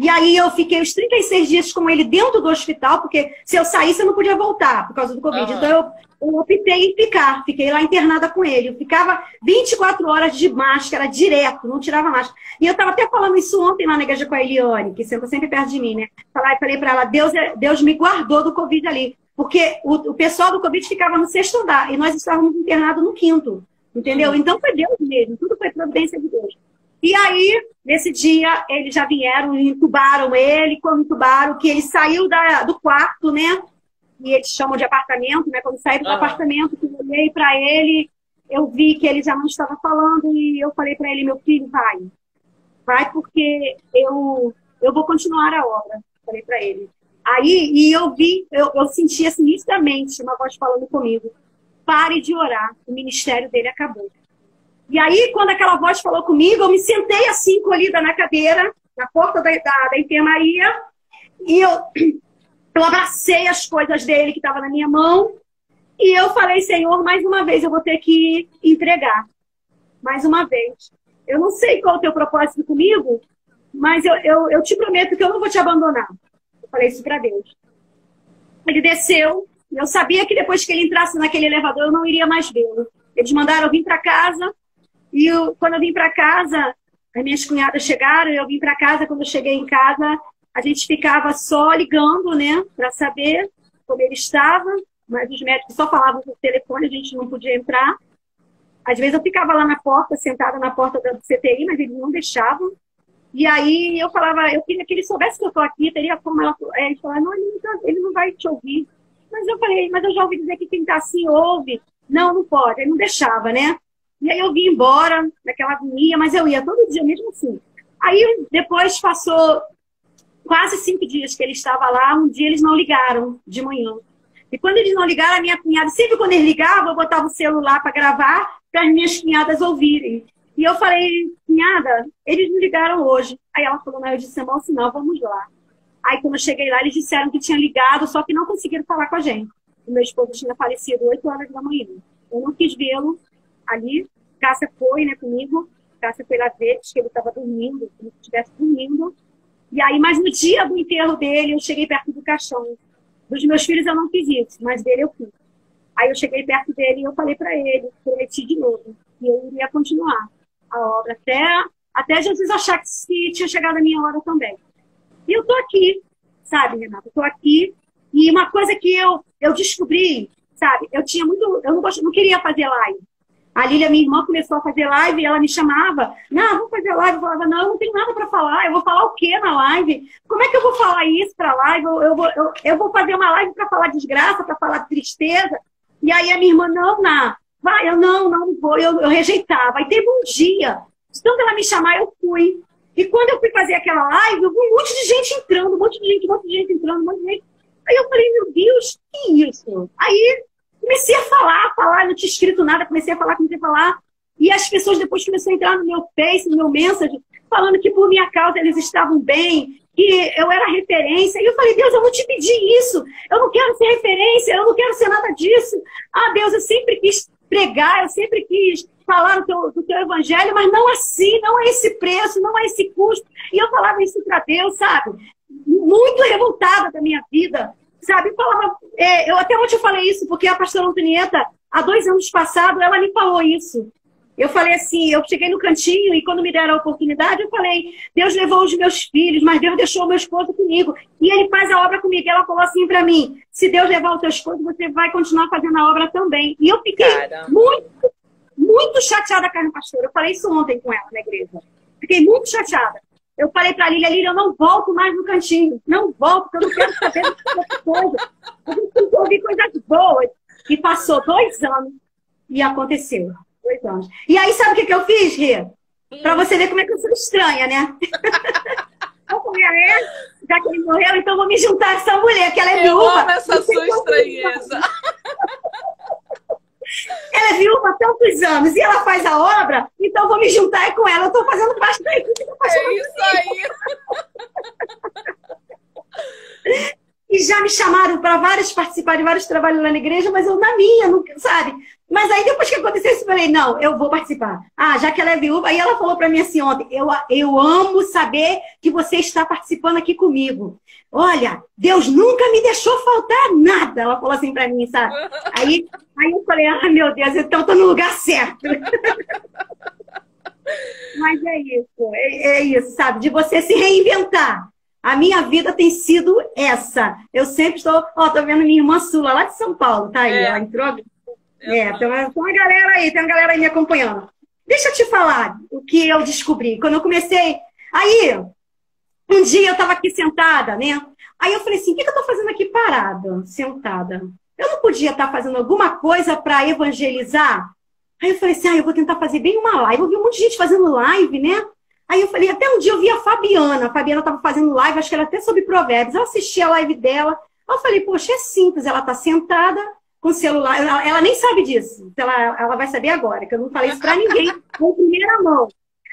E aí eu fiquei os 36 dias com ele dentro do hospital, porque se eu saísse eu não podia voltar por causa do Covid. Então eu optei em ficar, fiquei lá internada com ele. Eu ficava 24 horas de máscara, direto, não tirava máscara. E eu estava até falando isso ontem lá na igreja com a Eliane, que senta sempre perto de mim, né? Falei para ela, Deus me guardou do Covid ali. Porque o pessoal do Covid ficava no 6º andar, e nós estávamos internados no 5º, entendeu? Então foi Deus mesmo, tudo foi providência de Deus. E aí, nesse dia, eles já vieram e entubaram ele. Quando entubaram, que ele saiu do quarto, né? E eles chamam de apartamento, né? Quando saíram do apartamento, que eu olhei para ele, eu vi que ele já não estava falando, e eu falei para ele, meu filho, vai porque eu vou continuar a obra, falei para ele. Aí, e eu senti assim, nitidamente uma voz falando comigo, pare de orar, o ministério dele acabou. E aí, quando aquela voz falou comigo, eu me sentei assim, encolhida na cadeira, na porta da enfermaria, e eu abracei as coisas dele que estavam na minha mão, e eu falei, Senhor, mais uma vez eu vou ter que entregar. Mais uma vez. Eu não sei qual é o teu propósito comigo, mas eu te prometo que eu não vou te abandonar. Eu falei isso para Deus. Ele desceu, e eu sabia que depois que ele entrasse naquele elevador, eu não iria mais vê-lo. Eles mandaram eu vir para casa. E quando eu vim para casa, as minhas cunhadas chegaram, eu vim para casa. Quando eu cheguei em casa, a gente ficava só ligando, né, para saber como ele estava, mas os médicos só falavam por telefone, a gente não podia entrar. Às vezes eu ficava lá na porta, sentada na porta do CTI, mas eles não deixavam. E aí eu falava, eu queria que ele soubesse que eu estou aqui, teria como ela... Ele falava, não, ele não vai te ouvir. Mas eu falei, mas eu já ouvi dizer que quem está assim ouve. Não, não pode, ele não deixava, né? E aí eu vim embora, naquela agonia, mas eu ia todo dia mesmo assim. Aí depois passou quase 5 dias que ele estava lá, um dia eles não ligaram de manhã. E quando eles não ligaram, a minha cunhada, sempre quando eles ligavam, eu botava o celular para gravar, para as minhas cunhadas ouvirem. E eu falei, cunhada, eles me ligaram hoje. Aí ela falou, não, eu disse, bom, sinal, vamos lá. Aí quando eu cheguei lá, eles disseram que tinha ligado, só que não conseguiram falar com a gente. O meu esposo tinha falecido 8 horas da manhã. Eu não quis vê-lo ali. Cássia foi, né, comigo. Cássia foi lá ver, disse que ele estava dormindo, como se estivesse dormindo. E aí, mas no dia do enterro dele, eu cheguei perto do caixão. Dos meus filhos eu não fiz isso, mas dele eu fiz. Aí eu cheguei perto dele e eu falei para ele, prometi de novo, que eu iria continuar a obra até Jesus achar que tinha chegado a minha hora também. E eu tô aqui, sabe, Renata? Eu tô aqui. E uma coisa que eu descobri, sabe? Eu não queria fazer live. A Lília, minha irmã, começou a fazer live e ela me chamava. Não, vamos fazer live. Eu falava, não, eu não tenho nada para falar. Eu vou falar o quê na live? Como é que eu vou falar isso para live? Eu vou fazer uma live para falar desgraça, para falar tristeza. E aí a minha irmã, não, vai, eu não vou. Eu rejeitava. Aí teve um dia, de tanto ela me chamar, eu fui. E quando eu fui fazer aquela live, eu vi um monte de gente entrando, um monte de gente entrando, um monte de gente. Aí eu falei, meu Deus, que isso? Aí comecei a falar, não tinha escrito nada, comecei a falar. E as pessoas depois começaram a entrar no meu Face, no meu Message, falando que por minha causa eles estavam bem, que eu era referência. E eu falei, Deus, eu não te pedi isso. Eu não quero ser referência, eu não quero ser nada disso. Ah, Deus, eu sempre quis pregar, eu sempre quis falar do teu evangelho, mas não assim, não é esse preço, não é esse custo. E eu falava isso para Deus, sabe? Muito revoltada da minha vida, sabe? Falava, eu até ontem eu falei isso, porque a pastora Antonieta, há 2 anos passados, ela me falou isso. Eu falei assim, eu cheguei no cantinho e quando me deram a oportunidade, eu falei, Deus levou os meus filhos, mas Deus deixou o meu esposo comigo. E ele faz a obra comigo. Ela falou assim para mim, se Deus levar o teu esposo, você vai continuar fazendo a obra também. E eu fiquei muito chateada com a pastora. Eu falei isso ontem com ela na igreja. Fiquei muito chateada. Eu falei para a Lília, eu não volto mais no cantinho. Não volto, porque eu não quero saber de outra coisa. Eu preciso ouvir coisas boas. E passou 2 anos e aconteceu. 2 anos. E aí, sabe o que eu fiz, Rê? Para você ver como é que eu sou estranha, né? Eu falei, já que ele morreu, então vou me juntar a essa mulher, que ela é viúva.
Eu amo essa sua estranheza.
Ela é viúva há tantos anos e ela faz a obra, então vou me juntar com ela. Eu estou fazendo parte da equipe.
É isso aí.
E já me chamaram para participar de vários trabalhos lá na igreja, mas eu na minha, não, sabe? Mas aí depois que aconteceu isso, eu falei, não, eu vou participar. Ah, já que ela é viúva, aí ela falou para mim assim ontem, eu amo saber que você está participando aqui comigo. Olha, Deus nunca me deixou faltar nada. Ela falou assim para mim, sabe? Aí eu falei, meu Deus, então estou no lugar certo. Mas é isso, sabe? De você se reinventar. A minha vida tem sido essa. Eu sempre estou... tô vendo minha irmã Sula, lá de São Paulo, tá aí. Ela entrou... tem uma galera aí me acompanhando. Deixa eu te falar o que eu descobri. Quando eu comecei... Aí, um dia eu estava aqui sentada, né? Aí eu falei assim, o que eu estou fazendo aqui parada, sentada? Eu não podia estar fazendo alguma coisa para evangelizar? Aí eu falei assim, eu vou tentar fazer bem uma live. Eu vi um monte de gente fazendo live, né? Aí eu falei, até um dia eu vi a Fabiana. A Fabiana estava fazendo live, acho que era até sobre provérbios. Eu assisti a live dela. Aí eu falei, poxa, é simples. Ela está sentada com o celular. Ela nem sabe disso. Ela vai saber agora, que eu não falei isso para ninguém. Com primeira mão.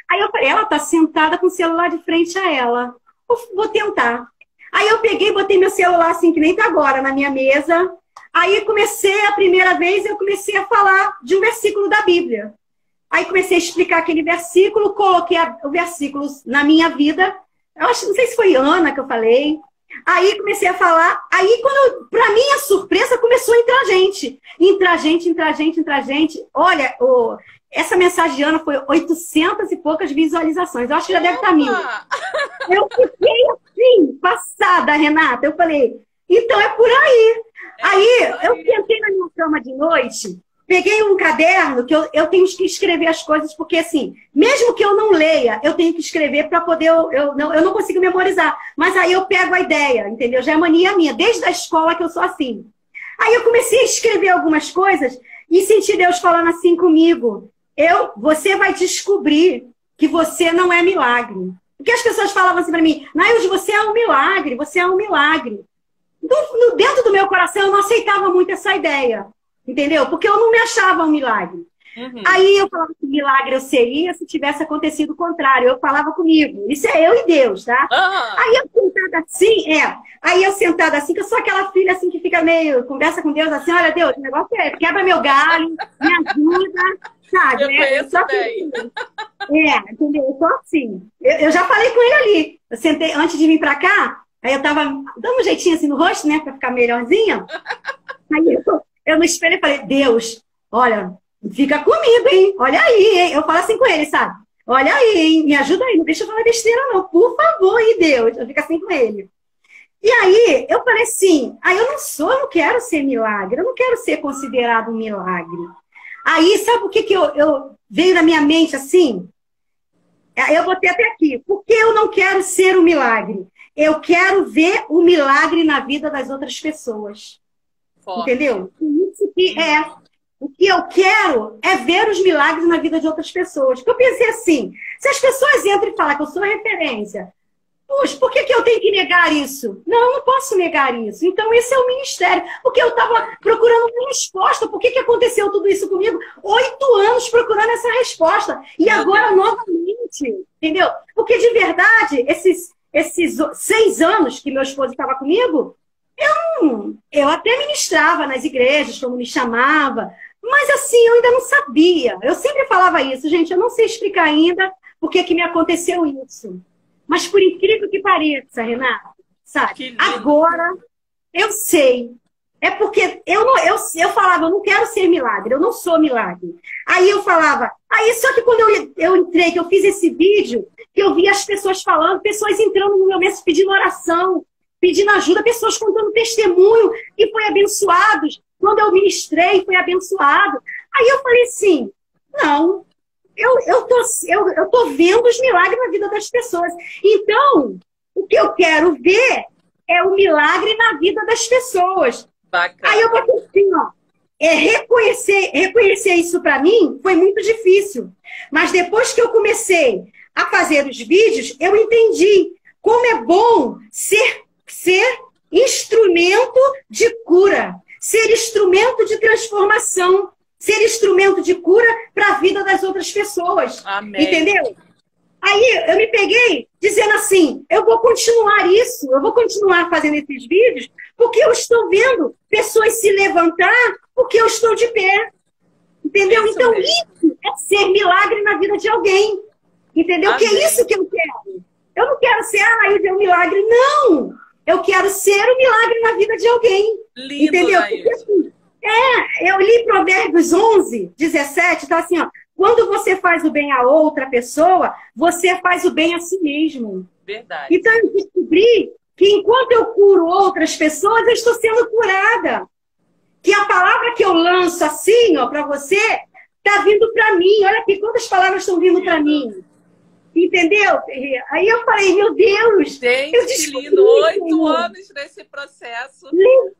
Aí eu falei, ela está sentada com o celular de frente a ela. Vou tentar. Aí eu peguei, botei meu celular assim, que nem tá agora, na minha mesa. Aí a primeira vez, eu comecei a falar de um versículo da Bíblia. Aí comecei a explicar aquele versículo, coloquei o versículo na minha vida. Eu acho, não sei se foi Ana que eu falei. Aí comecei a falar. Aí, para minha surpresa, começou a entrar gente. Entrar gente. Olha, essa mensagem de Ana foi 800 e poucas visualizações. Eu acho que já deve estar 1000. Eu fiquei assim, passada, Renata. Eu falei, então é por aí. Aí eu sentei na minha cama de noite, peguei um caderno, que eu tenho que escrever as coisas, porque assim, mesmo que eu não leia, eu tenho que escrever para poder, eu não consigo memorizar. Mas aí eu pego a ideia, entendeu? Já é mania minha, desde a escola que eu sou assim. Aí eu comecei a escrever algumas coisas e senti Deus falando assim comigo. Você vai descobrir que você não é milagre. Porque as pessoas falavam assim para mim, Nailde, você é um milagre, você é um milagre. Dentro do meu coração, eu não aceitava muito essa ideia. Entendeu? Porque eu não me achava um milagre.
Uhum.
Aí eu falava que milagre eu seria se tivesse acontecido o contrário. Eu falava comigo. Isso é eu e Deus, tá?
Aham.
Aí eu sentada assim, Aí eu sentada assim, que eu sou aquela filha assim que fica meio, conversa com Deus assim, olha, Deus, o negócio é, quebra meu galho, me ajuda, sabe,
Eu
né? Eu sou
conheço bem.
assim, entendeu? Eu sou assim. Eu já falei com ele ali. Eu sentei, antes de vir pra cá, aí eu tava dando um jeitinho assim no rosto, né, pra ficar melhorzinha. Aí eu no espelho falei, Deus, olha, fica comigo, hein? Olha aí, hein? Eu falo assim com ele, sabe? Olha aí, hein? Me ajuda aí, não deixa eu falar besteira, não. Por favor, hein, Deus? Eu fico assim com ele. E aí, eu falei assim, eu não quero ser milagre, eu não quero ser considerado um milagre. Aí, sabe o que, que eu veio na minha mente assim? Eu botei até aqui. Por que eu não quero ser um milagre? Eu quero ver o milagre na vida das outras pessoas.
Forte.
Entendeu? Isso que é. O que eu quero é ver os milagres na vida de outras pessoas. Porque eu pensei assim, se as pessoas entram e falam que eu sou referência, puxa, por que, que eu tenho que negar isso? Não, eu não posso negar isso. Então, esse é o ministério. Porque eu estava procurando uma resposta. Por que, que aconteceu tudo isso comigo? 8 anos procurando essa resposta. E
Meu
agora,
Deus.
novamente, entendeu? Porque, de verdade, esses 6 anos que meu esposo estava comigo, eu até ministrava nas igrejas, como me chamava, mas assim, eu ainda não sabia. Eu sempre falava isso, gente, eu não sei explicar ainda por que que me aconteceu isso. Mas por incrível que pareça, Renata, sabe?
Que lindo.
Agora eu sei. É porque eu falava, eu não quero ser milagre, eu não sou milagre. Aí eu falava, aí só que quando eu entrei, que eu fiz esse vídeo, que eu vi as pessoas falando, pessoas entrando no meu mês pedindo oração, pedindo ajuda, pessoas contando testemunho e foi abençoados. Quando eu ministrei, foi abençoado. Aí eu falei assim, não, eu tô vendo os milagres na vida das pessoas. Então, o que eu quero ver é o milagre na vida das pessoas. Aí eu
Bacana.
botei assim, ó, reconhecer isso para mim foi muito difícil. Mas depois que eu comecei a fazer os vídeos, eu entendi como é bom ser instrumento de cura, ser instrumento de transformação, ser instrumento de cura para a vida das outras pessoas.
Amém.
Entendeu? Aí eu me peguei dizendo assim, eu vou continuar isso, eu vou continuar fazendo esses vídeos, porque eu estou vendo pessoas se levantar porque eu estou de pé. Entendeu?
Isso
Então
mesmo.
isso é ser milagre na vida de alguém. Entendeu? Que é
Amém.
isso que eu quero. Eu não quero ser, eu dei um milagre. Não! Eu quero ser um milagre na vida de alguém.
Lindo,
Entendeu? Porque,
Laís.
assim, eu li Provérbios 11, 17, tá assim, ó. Quando você faz o bem a outra pessoa, você faz o bem a si mesmo.
Verdade.
Então eu descobri que enquanto eu curo outras pessoas, eu estou sendo curada. Que a palavra que eu lanço assim, ó, para você, tá vindo para mim. Olha aqui, quantas palavras estão vindo para
Lindo.
mim. Entendeu? Aí eu falei, meu Deus, eu
Gente, que
descobri,
lindo. 8
Senhor.
anos nesse processo
Meu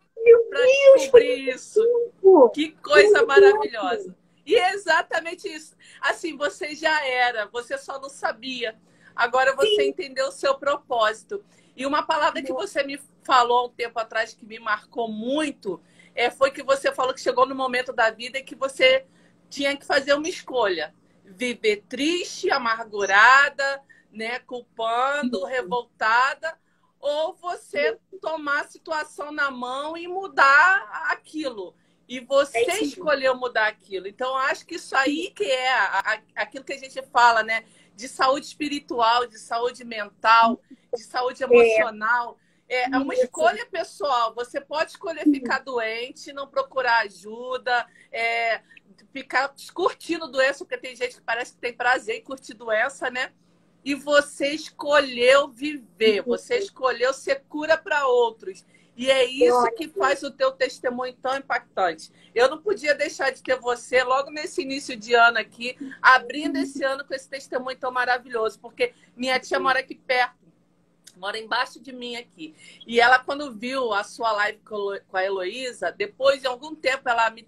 para
Deus, foi
descobrir
muito
isso.
tempo.
Que
Foi
coisa
muito
maravilhosa.
tempo.
E é exatamente isso. Assim, você já era, você só não sabia. Agora você
Sim.
entendeu o seu propósito. E uma palavra que você me falou há um tempo atrás que me marcou muito foi que você falou que chegou no momento da vida em que você tinha que fazer uma escolha. Viver triste, amargurada, né, culpando, revoltada, ou você tomar a situação na mão e mudar aquilo. E
É
você
isso mesmo.
escolheu mudar aquilo. Então, eu acho que isso aí que é aquilo que a gente fala, né? De saúde espiritual, de saúde mental, de saúde
É,
emocional. É uma
isso.
escolha pessoal. Você pode escolher ficar doente, não procurar ajuda, ficar curtindo doença, porque tem gente que parece que tem prazer em curtir doença, né? E você escolheu viver, você escolheu ser cura para outros. E é isso que faz o teu testemunho tão impactante. Eu não podia deixar de ter você logo nesse início de ano aqui, abrindo esse ano com esse testemunho tão maravilhoso, porque minha tia mora aqui perto, mora embaixo de mim aqui. E ela, quando viu a sua live com a Heloísa, depois de algum tempo ela me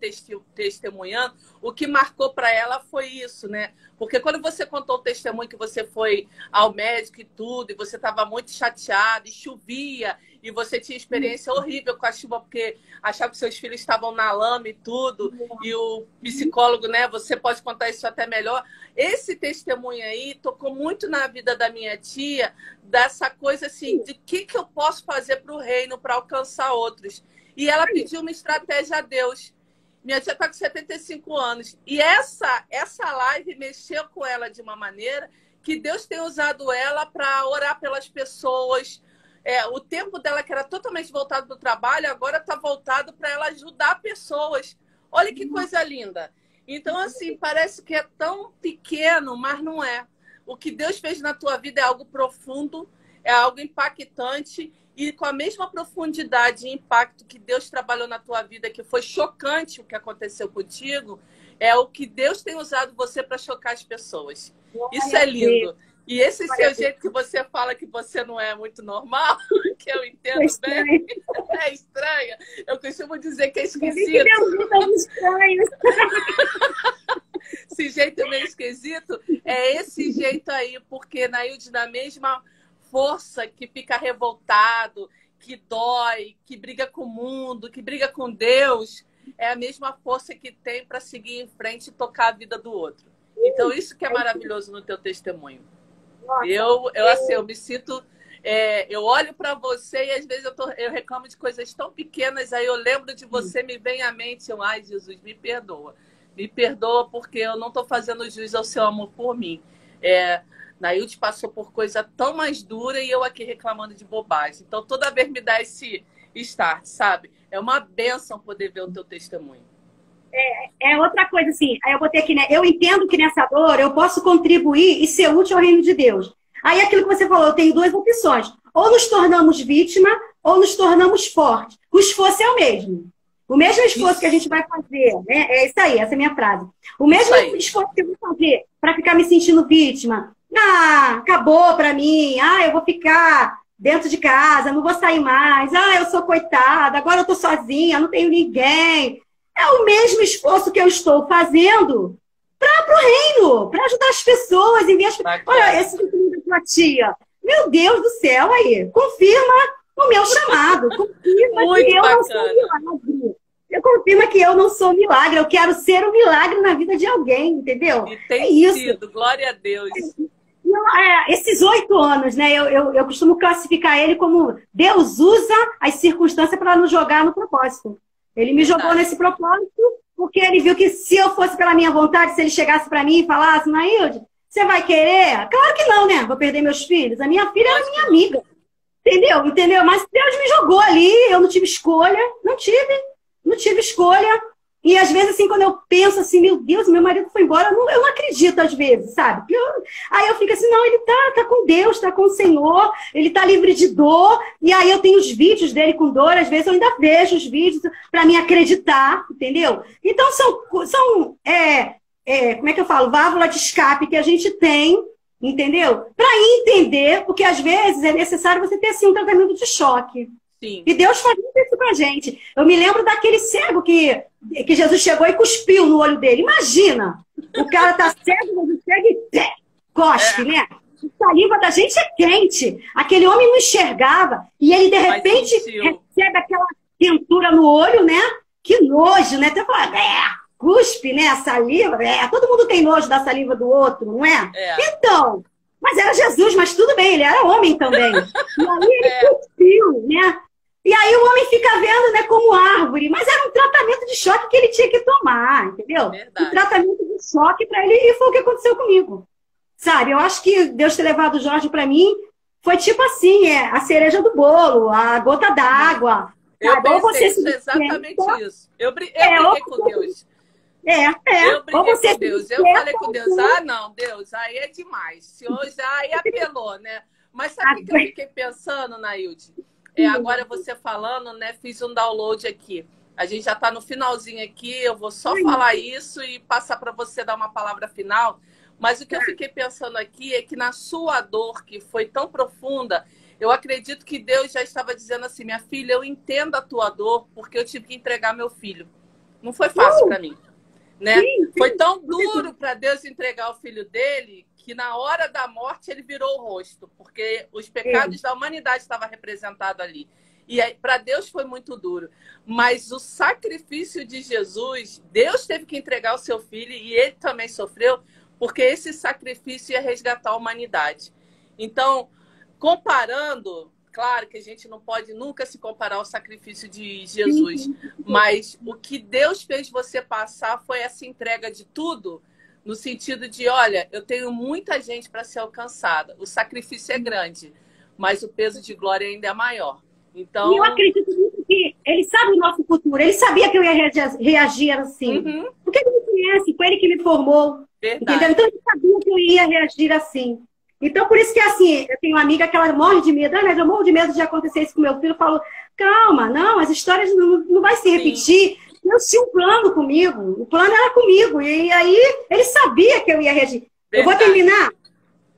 testemunhando, o que marcou para ela foi isso, né? Porque quando você contou o testemunho que você foi ao médico e tudo, e você estava muito chateado, e chovia, e você tinha experiência horrível com a chuva, porque achava que seus filhos estavam na lama e tudo, e o psicólogo, né, você pode contar isso até melhor. Esse testemunho aí tocou muito na vida da minha tia, dessa coisa assim, de que eu posso fazer para o reino, para alcançar outros. E ela pediu uma estratégia a Deus. Minha tia está com 75 anos. E essa live mexeu com ela de uma maneira que Deus tem usado ela para orar pelas pessoas. O tempo dela, que era totalmente voltado para o trabalho, agora está voltado para ela ajudar pessoas. Olha que coisa linda. Então, assim, parece que é tão pequeno, mas não é. O que Deus fez na tua vida é algo profundo, é algo impactante. E com a mesma profundidade e impacto que Deus trabalhou na tua vida, que foi chocante o que aconteceu contigo, é o que Deus tem usado você para chocar as pessoas. Isso é lindo. E esse seu jeito que você fala que você não é muito normal, que eu entendo bem, é estranha. Eu costumo dizer que é esquisito. Esse jeito meio esquisito é esse jeito aí, porque Nailde, na mesma força que fica revoltado, que dói, que briga com o mundo, que briga com Deus, é a mesma força que tem para seguir em frente e tocar a vida do outro. Então, isso que é maravilhoso no teu testemunho. Eu me sinto... eu olho para você e às vezes eu reclamo de coisas tão pequenas, aí eu lembro de você, me vem à mente, ai, Jesus, me perdoa. Me perdoa porque eu não estou fazendo jus ao seu amor por mim. Nailde passou por coisa tão mais dura e eu aqui reclamando de bobagem. Então, toda vez me dá esse start, sabe? É uma bênção poder ver o teu testemunho.
Outra coisa, assim, aí eu botei aqui, né? Eu entendo que nessa dor eu posso contribuir e ser útil ao reino de Deus. Aí aquilo que você falou, eu tenho duas opções. Ou nos tornamos vítima, ou nos tornamos fortes. O esforço é o mesmo. O mesmo esforço que a gente vai fazer, né? É isso aí, essa é a minha frase. O mesmo esforço que eu vou fazer para ficar me sentindo vítima. Acabou pra mim. Eu vou ficar dentro de casa, não vou sair mais. Eu sou coitada, agora eu tô sozinha, não tenho ninguém. É o mesmo esforço que eu estou fazendo pro reino, para ajudar as pessoas. Olha, esse testemunho da tua tia. Meu Deus do céu, aí. Confirma o meu chamado. Confirma que eu não sou milagre. Confirma que eu não sou milagre. Eu quero ser um milagre na vida de alguém, entendeu?
E tem sido, glória a Deus.
Esses 8 anos, né? Eu costumo classificar ele como Deus usa as circunstâncias para nos jogar no propósito. Ele me jogou nesse propósito porque ele viu que se eu fosse pela minha vontade, se ele chegasse para mim e falasse, Nailde, você vai querer? Claro que não, né? Vou perder meus filhos. A minha filha era minha amiga. Entendeu? Mas Deus me jogou ali, eu não tive escolha. Não tive escolha. E às vezes, assim, quando eu penso assim, meu Deus, meu marido foi embora, eu não acredito às vezes, sabe? Aí eu fico assim, não, ele tá com Deus, tá com o Senhor, ele tá livre de dor. E aí eu tenho os vídeos dele com dor, às vezes eu ainda vejo os vídeos para me acreditar, entendeu? Então são como é que eu falo? Válvula de escape que a gente tem, entendeu? Para entender, porque às vezes é necessário você ter, assim, um tratamento de choque.
Sim.
E Deus faz isso pra gente. Eu me lembro daquele cego que Jesus chegou e cuspiu no olho dele. Imagina! O cara tá cego, Jesus chega e cospe, né? A saliva da gente é quente. Aquele homem não enxergava. E ele, de repente, recebe aquela quentura no olho, né? Que nojo, né? Até falar, cuspe, né? A saliva. Todo mundo tem nojo da saliva do outro, não é? Então, mas era Jesus, mas tudo bem, ele era homem também. E aí ele cuspiu, né? E aí o homem fica vendo, né, como árvore. Mas era um tratamento de choque que ele tinha que tomar, entendeu?
Verdade.
Um tratamento de choque para ele, e foi o que aconteceu comigo. Sabe, eu acho que Deus ter levado o Jorge para mim foi tipo assim, a cereja do bolo, a gota d'água.
Eu pensei exatamente isso. Eu briguei com Deus. Eu briguei com Deus. Eu falei com Deus, não, Deus, aí é demais. O senhor já aí apelou, né? Mas sabe o que eu fiquei pensando, Nailde? Agora você falando, né? Fiz um download aqui. A gente já está no finalzinho aqui. Eu vou só falar isso e passar para você dar uma palavra final. Mas o que eu fiquei pensando aqui é que na sua dor, que foi tão profunda, eu acredito que Deus já estava dizendo assim, minha filha, eu entendo a tua dor porque eu tive que entregar meu filho. Não foi fácil para mim. Né? Sim. Foi tão duro para Deus entregar o filho dele que na hora da morte ele virou o rosto, porque os pecados da humanidade estavam representados ali. E para Deus foi muito duro. Mas o sacrifício de Jesus, Deus teve que entregar o seu filho e ele também sofreu, porque esse sacrifício ia resgatar a humanidade. Então, comparando, claro que a gente não pode nunca se comparar ao sacrifício de Jesus, mas o que Deus fez você passar foi essa entrega de tudo, no sentido de, olha, eu tenho muita gente para ser alcançada. O sacrifício é grande, mas o peso de glória ainda é maior. Então...
E eu acredito muito que ele sabe o nosso futuro. Ele sabia que eu ia reagir assim. Porque ele me conhece, foi ele que me formou.
Verdade.
Entendeu? Então ele sabia que eu ia reagir assim. Então por isso que assim, eu tenho uma amiga que ela morre de medo. Mas eu morro de medo de acontecer isso com meu filho. Eu falo, calma, não, as histórias não vai se repetir. Deus tinha um plano comigo. O plano era comigo. E aí ele sabia que eu ia reagir. Verdade. Eu vou terminar.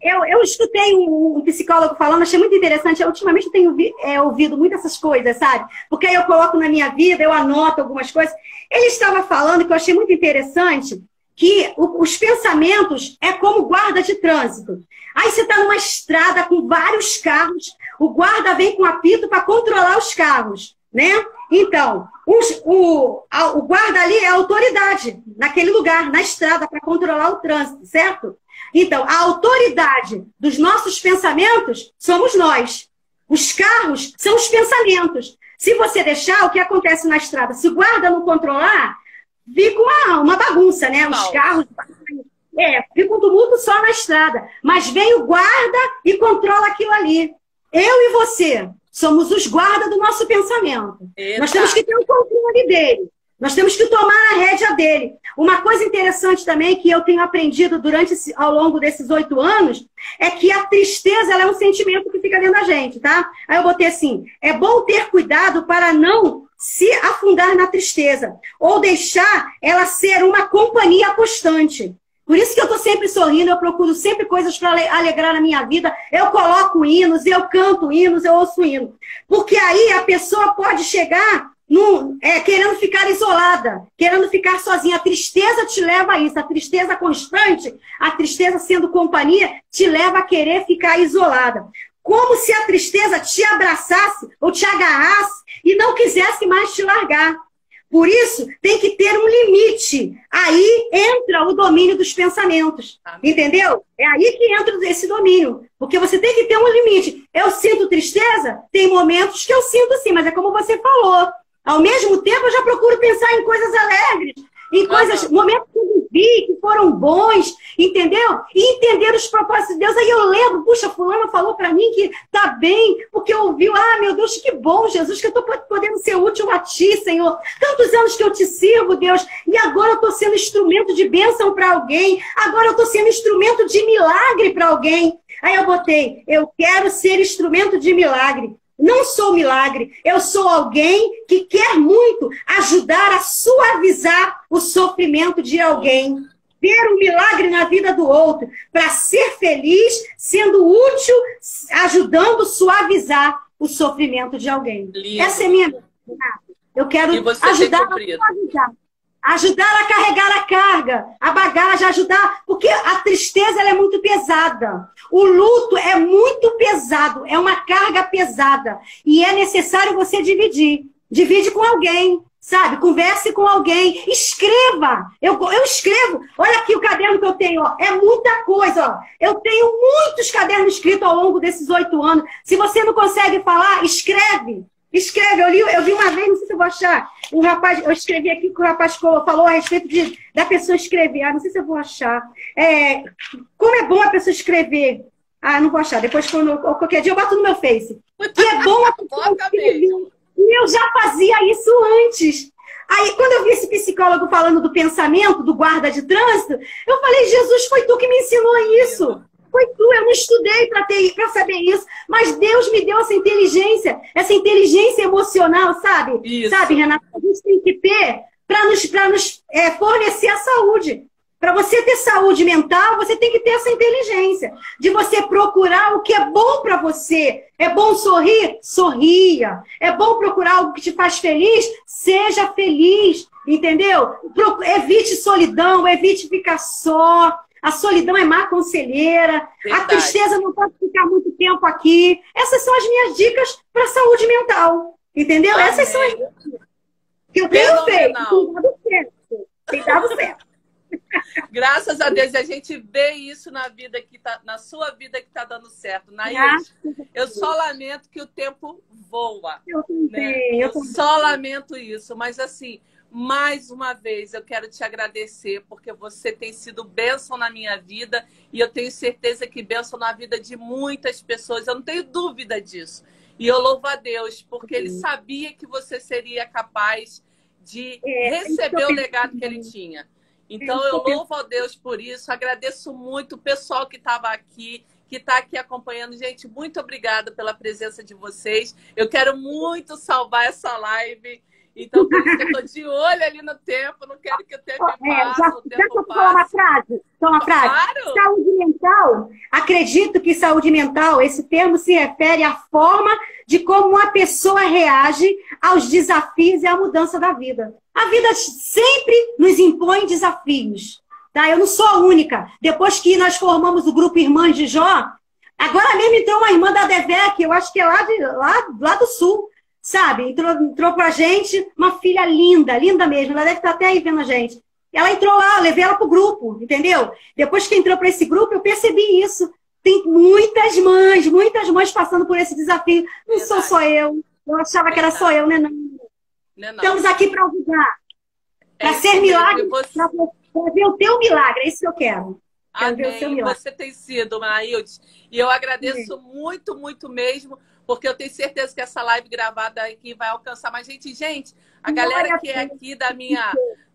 Eu escutei um psicólogo falando, achei muito interessante. Ultimamente eu tenho ouvido muito essas coisas, sabe? Porque aí eu coloco na minha vida, eu anoto algumas coisas. Ele estava falando, que eu achei muito interessante, que os pensamentos é como guarda de trânsito. Aí você está numa estrada com vários carros, o guarda vem com apito para controlar os carros, né? Então, o guarda ali é a autoridade naquele lugar, na estrada, para controlar o trânsito, certo? Então, a autoridade dos nossos pensamentos somos nós. Os carros são os pensamentos. Se você deixar, o que acontece na estrada? Se o guarda não controlar, fica uma bagunça, né? Os carros... fica um tumulto só na estrada. Mas vem o guarda e controla aquilo ali. Eu e você somos os guardas do nosso pensamento. Eita. Nós temos que ter o controle dele. Nós temos que tomar a rédea dele. Uma coisa interessante também que eu tenho aprendido ao longo desses 8 anos é que a tristeza ela é um sentimento que fica dentro da gente, tá? Aí eu botei assim, é bom ter cuidado para não se afundar na tristeza ou deixar ela ser uma companhia constante. Por isso que eu estou sempre sorrindo, eu procuro sempre coisas para alegrar a minha vida. Eu coloco hinos, eu canto hinos, eu ouço hinos. Porque aí a pessoa pode chegar... querendo ficar isolada, querendo ficar sozinha. A tristeza te leva a isso. A tristeza constante, a tristeza sendo companhia, te leva a querer ficar isolada. Como se a tristeza te abraçasse ou te agarrasse e não quisesse mais te largar. Por isso, tem que ter um limite. Aí entra o domínio dos pensamentos. Entendeu? É aí que entra esse domínio. Porque você tem que ter um limite. Eu sinto tristeza? Tem momentos que eu sinto sim, mas é como você falou. Ao mesmo tempo, eu já procuro pensar em coisas alegres, em coisas, momentos que eu vivi, que foram bons, entendeu? E entender os propósitos de Deus. Aí eu lembro, puxa, fulano falou para mim que tá bem, porque ouviu, meu Deus, que bom, Jesus, que eu tô podendo ser útil a ti, Senhor. Tantos anos que eu te sirvo, Deus, e agora eu tô sendo instrumento de bênção para alguém, agora eu tô sendo instrumento de milagre para alguém. Aí eu botei, eu quero ser instrumento de milagre. Não sou milagre, eu sou alguém que quer muito ajudar a suavizar o sofrimento de alguém. Ver um milagre na vida do outro, para ser feliz, sendo útil, ajudando a suavizar o sofrimento de alguém.
Lindo.
Essa é minha... Eu quero ajudar a suavizar. Ajudar a carregar a carga, a bagagem, ajudar... Porque a tristeza ela é muito pesada. O luto é muito pesado, é uma carga pesada. E é necessário você dividir. Divide com alguém, sabe? Converse com alguém. Escreva. Eu escrevo. Olha aqui o caderno que eu tenho. Ó. É muita coisa. Ó. Eu tenho muitos cadernos escritos ao longo desses 8 anos. Se você não consegue falar, escreve. Escreve, eu vi uma vez, não sei se eu vou achar, um rapaz, eu escrevi aqui que o rapaz falou a respeito da pessoa escrever, não sei se eu vou achar. Como é bom a pessoa escrever. Não vou achar, depois qualquer dia eu boto no meu Face. Que é bom a pessoa escrever. E eu já fazia isso antes. Aí, quando eu vi esse psicólogo falando do pensamento, do guarda de trânsito, eu falei, Jesus, foi tu que me ensinou isso. Foi tu, eu não estudei para saber isso, mas Deus me deu essa inteligência emocional, sabe? Isso. Sabe, Renata? A gente tem que ter para nos fornecer a saúde. Para você ter saúde mental, você tem que ter essa inteligência de você procurar o que é bom para você. É bom sorrir? Sorria. É bom procurar algo que te faz feliz? Seja feliz, entendeu? Evite solidão, evite ficar só. A solidão é má conselheira. Verdade. A tristeza não pode ficar muito tempo aqui. Essas são as minhas dicas para a saúde mental. Entendeu?
Amém.
Essas são as que eu tenho feito. Tem dado certo. Tem dado certo.
Graças a Deus, a gente vê isso na vida que tá, na sua vida que está dando certo. Eu só lamento que o tempo voa.
Eu também,
né? Eu só lamento isso, mas assim, mais uma vez eu quero te agradecer porque você tem sido bênção na minha vida e eu tenho certeza que bênção na vida de muitas pessoas. Eu não tenho dúvida disso. E eu louvo a Deus porque Ele sabia que você seria capaz de receber o legado que Ele tinha. Então, eu louvo a Deus por isso. Agradeço muito o pessoal que estava aqui, que está aqui acompanhando. Gente, muito obrigada pela presença de vocês. Eu quero muito salvar essa live. Então, por isso que eu estou de olho ali no tempo. Não quero que o tempo passe, o tempo passe.
Falar uma frase?
Claro.
Saúde mental. Acredito que saúde mental, esse termo se refere à forma de como uma pessoa reage aos desafios e à mudança da vida. A vida sempre nos impõe desafios, tá? Eu não sou a única. Depois que nós formamos o grupo Irmãs de Jó, agora mesmo entrou uma irmã da DEVEC, eu acho que é lá do Sul, sabe? Entrou pra gente uma filha linda, linda mesmo. Ela deve estar até aí vendo a gente. Ela entrou lá, eu levei ela pro grupo, entendeu? Depois que entrou para esse grupo, eu percebi isso. Tem muitas mães passando por esse desafio. Não sou só eu. Eu achava que era só eu, né? Não. Estamos aqui para ajudar. Para ser milagre, para ver o teu milagre. É isso que eu quero. Quero ver o seu milagre.
Você tem sido, Manaílde. E eu agradeço muito, muito mesmo, porque eu tenho certeza que essa live gravada aqui vai alcançar mais gente. Gente, a galera que é aqui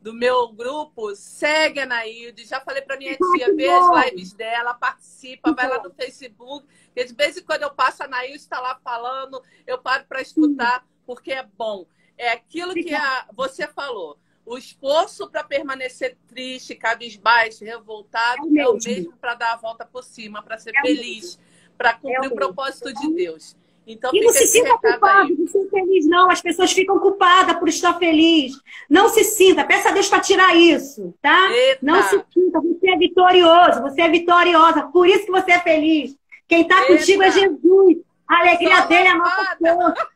do meu grupo, segue a Anaílde. Já falei para minha tia, vê as lives dela, participa, vai lá no Facebook. Porque de vez em quando eu passo, a Anaílde está lá falando, eu paro para escutar, porque é bom. É aquilo que você falou. O esforço para permanecer triste, cabisbaixo, revoltado, é o mesmo para dar a volta por cima, para ser feliz, para cumprir o propósito de Deus. Então,
e não se sinta culpado de ser feliz, não. As pessoas ficam culpadas por estar feliz. Não se sinta. Peça a Deus para tirar isso, tá?
Eita.
Não se sinta. Você é vitorioso. Você é vitoriosa. Por isso que você é feliz. Quem está contigo é Jesus. A alegria dele é a nossa força.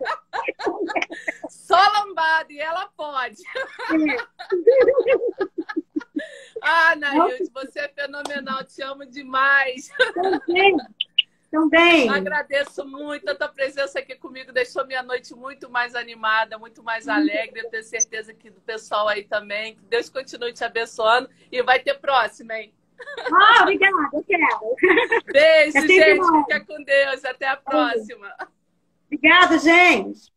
Só lambada. E ela pode. Ah, Anaílde, você é fenomenal. Te amo demais.
Também.
Agradeço muito a tua presença aqui comigo, deixou minha noite muito mais animada, muito mais alegre. Eu tenho certeza que do pessoal aí também. Que Deus continue te abençoando e vai ter próxima, hein?
Ah, obrigada, eu quero.
Beijo, gente. Fica com Deus. Até a próxima.
Obrigada, gente.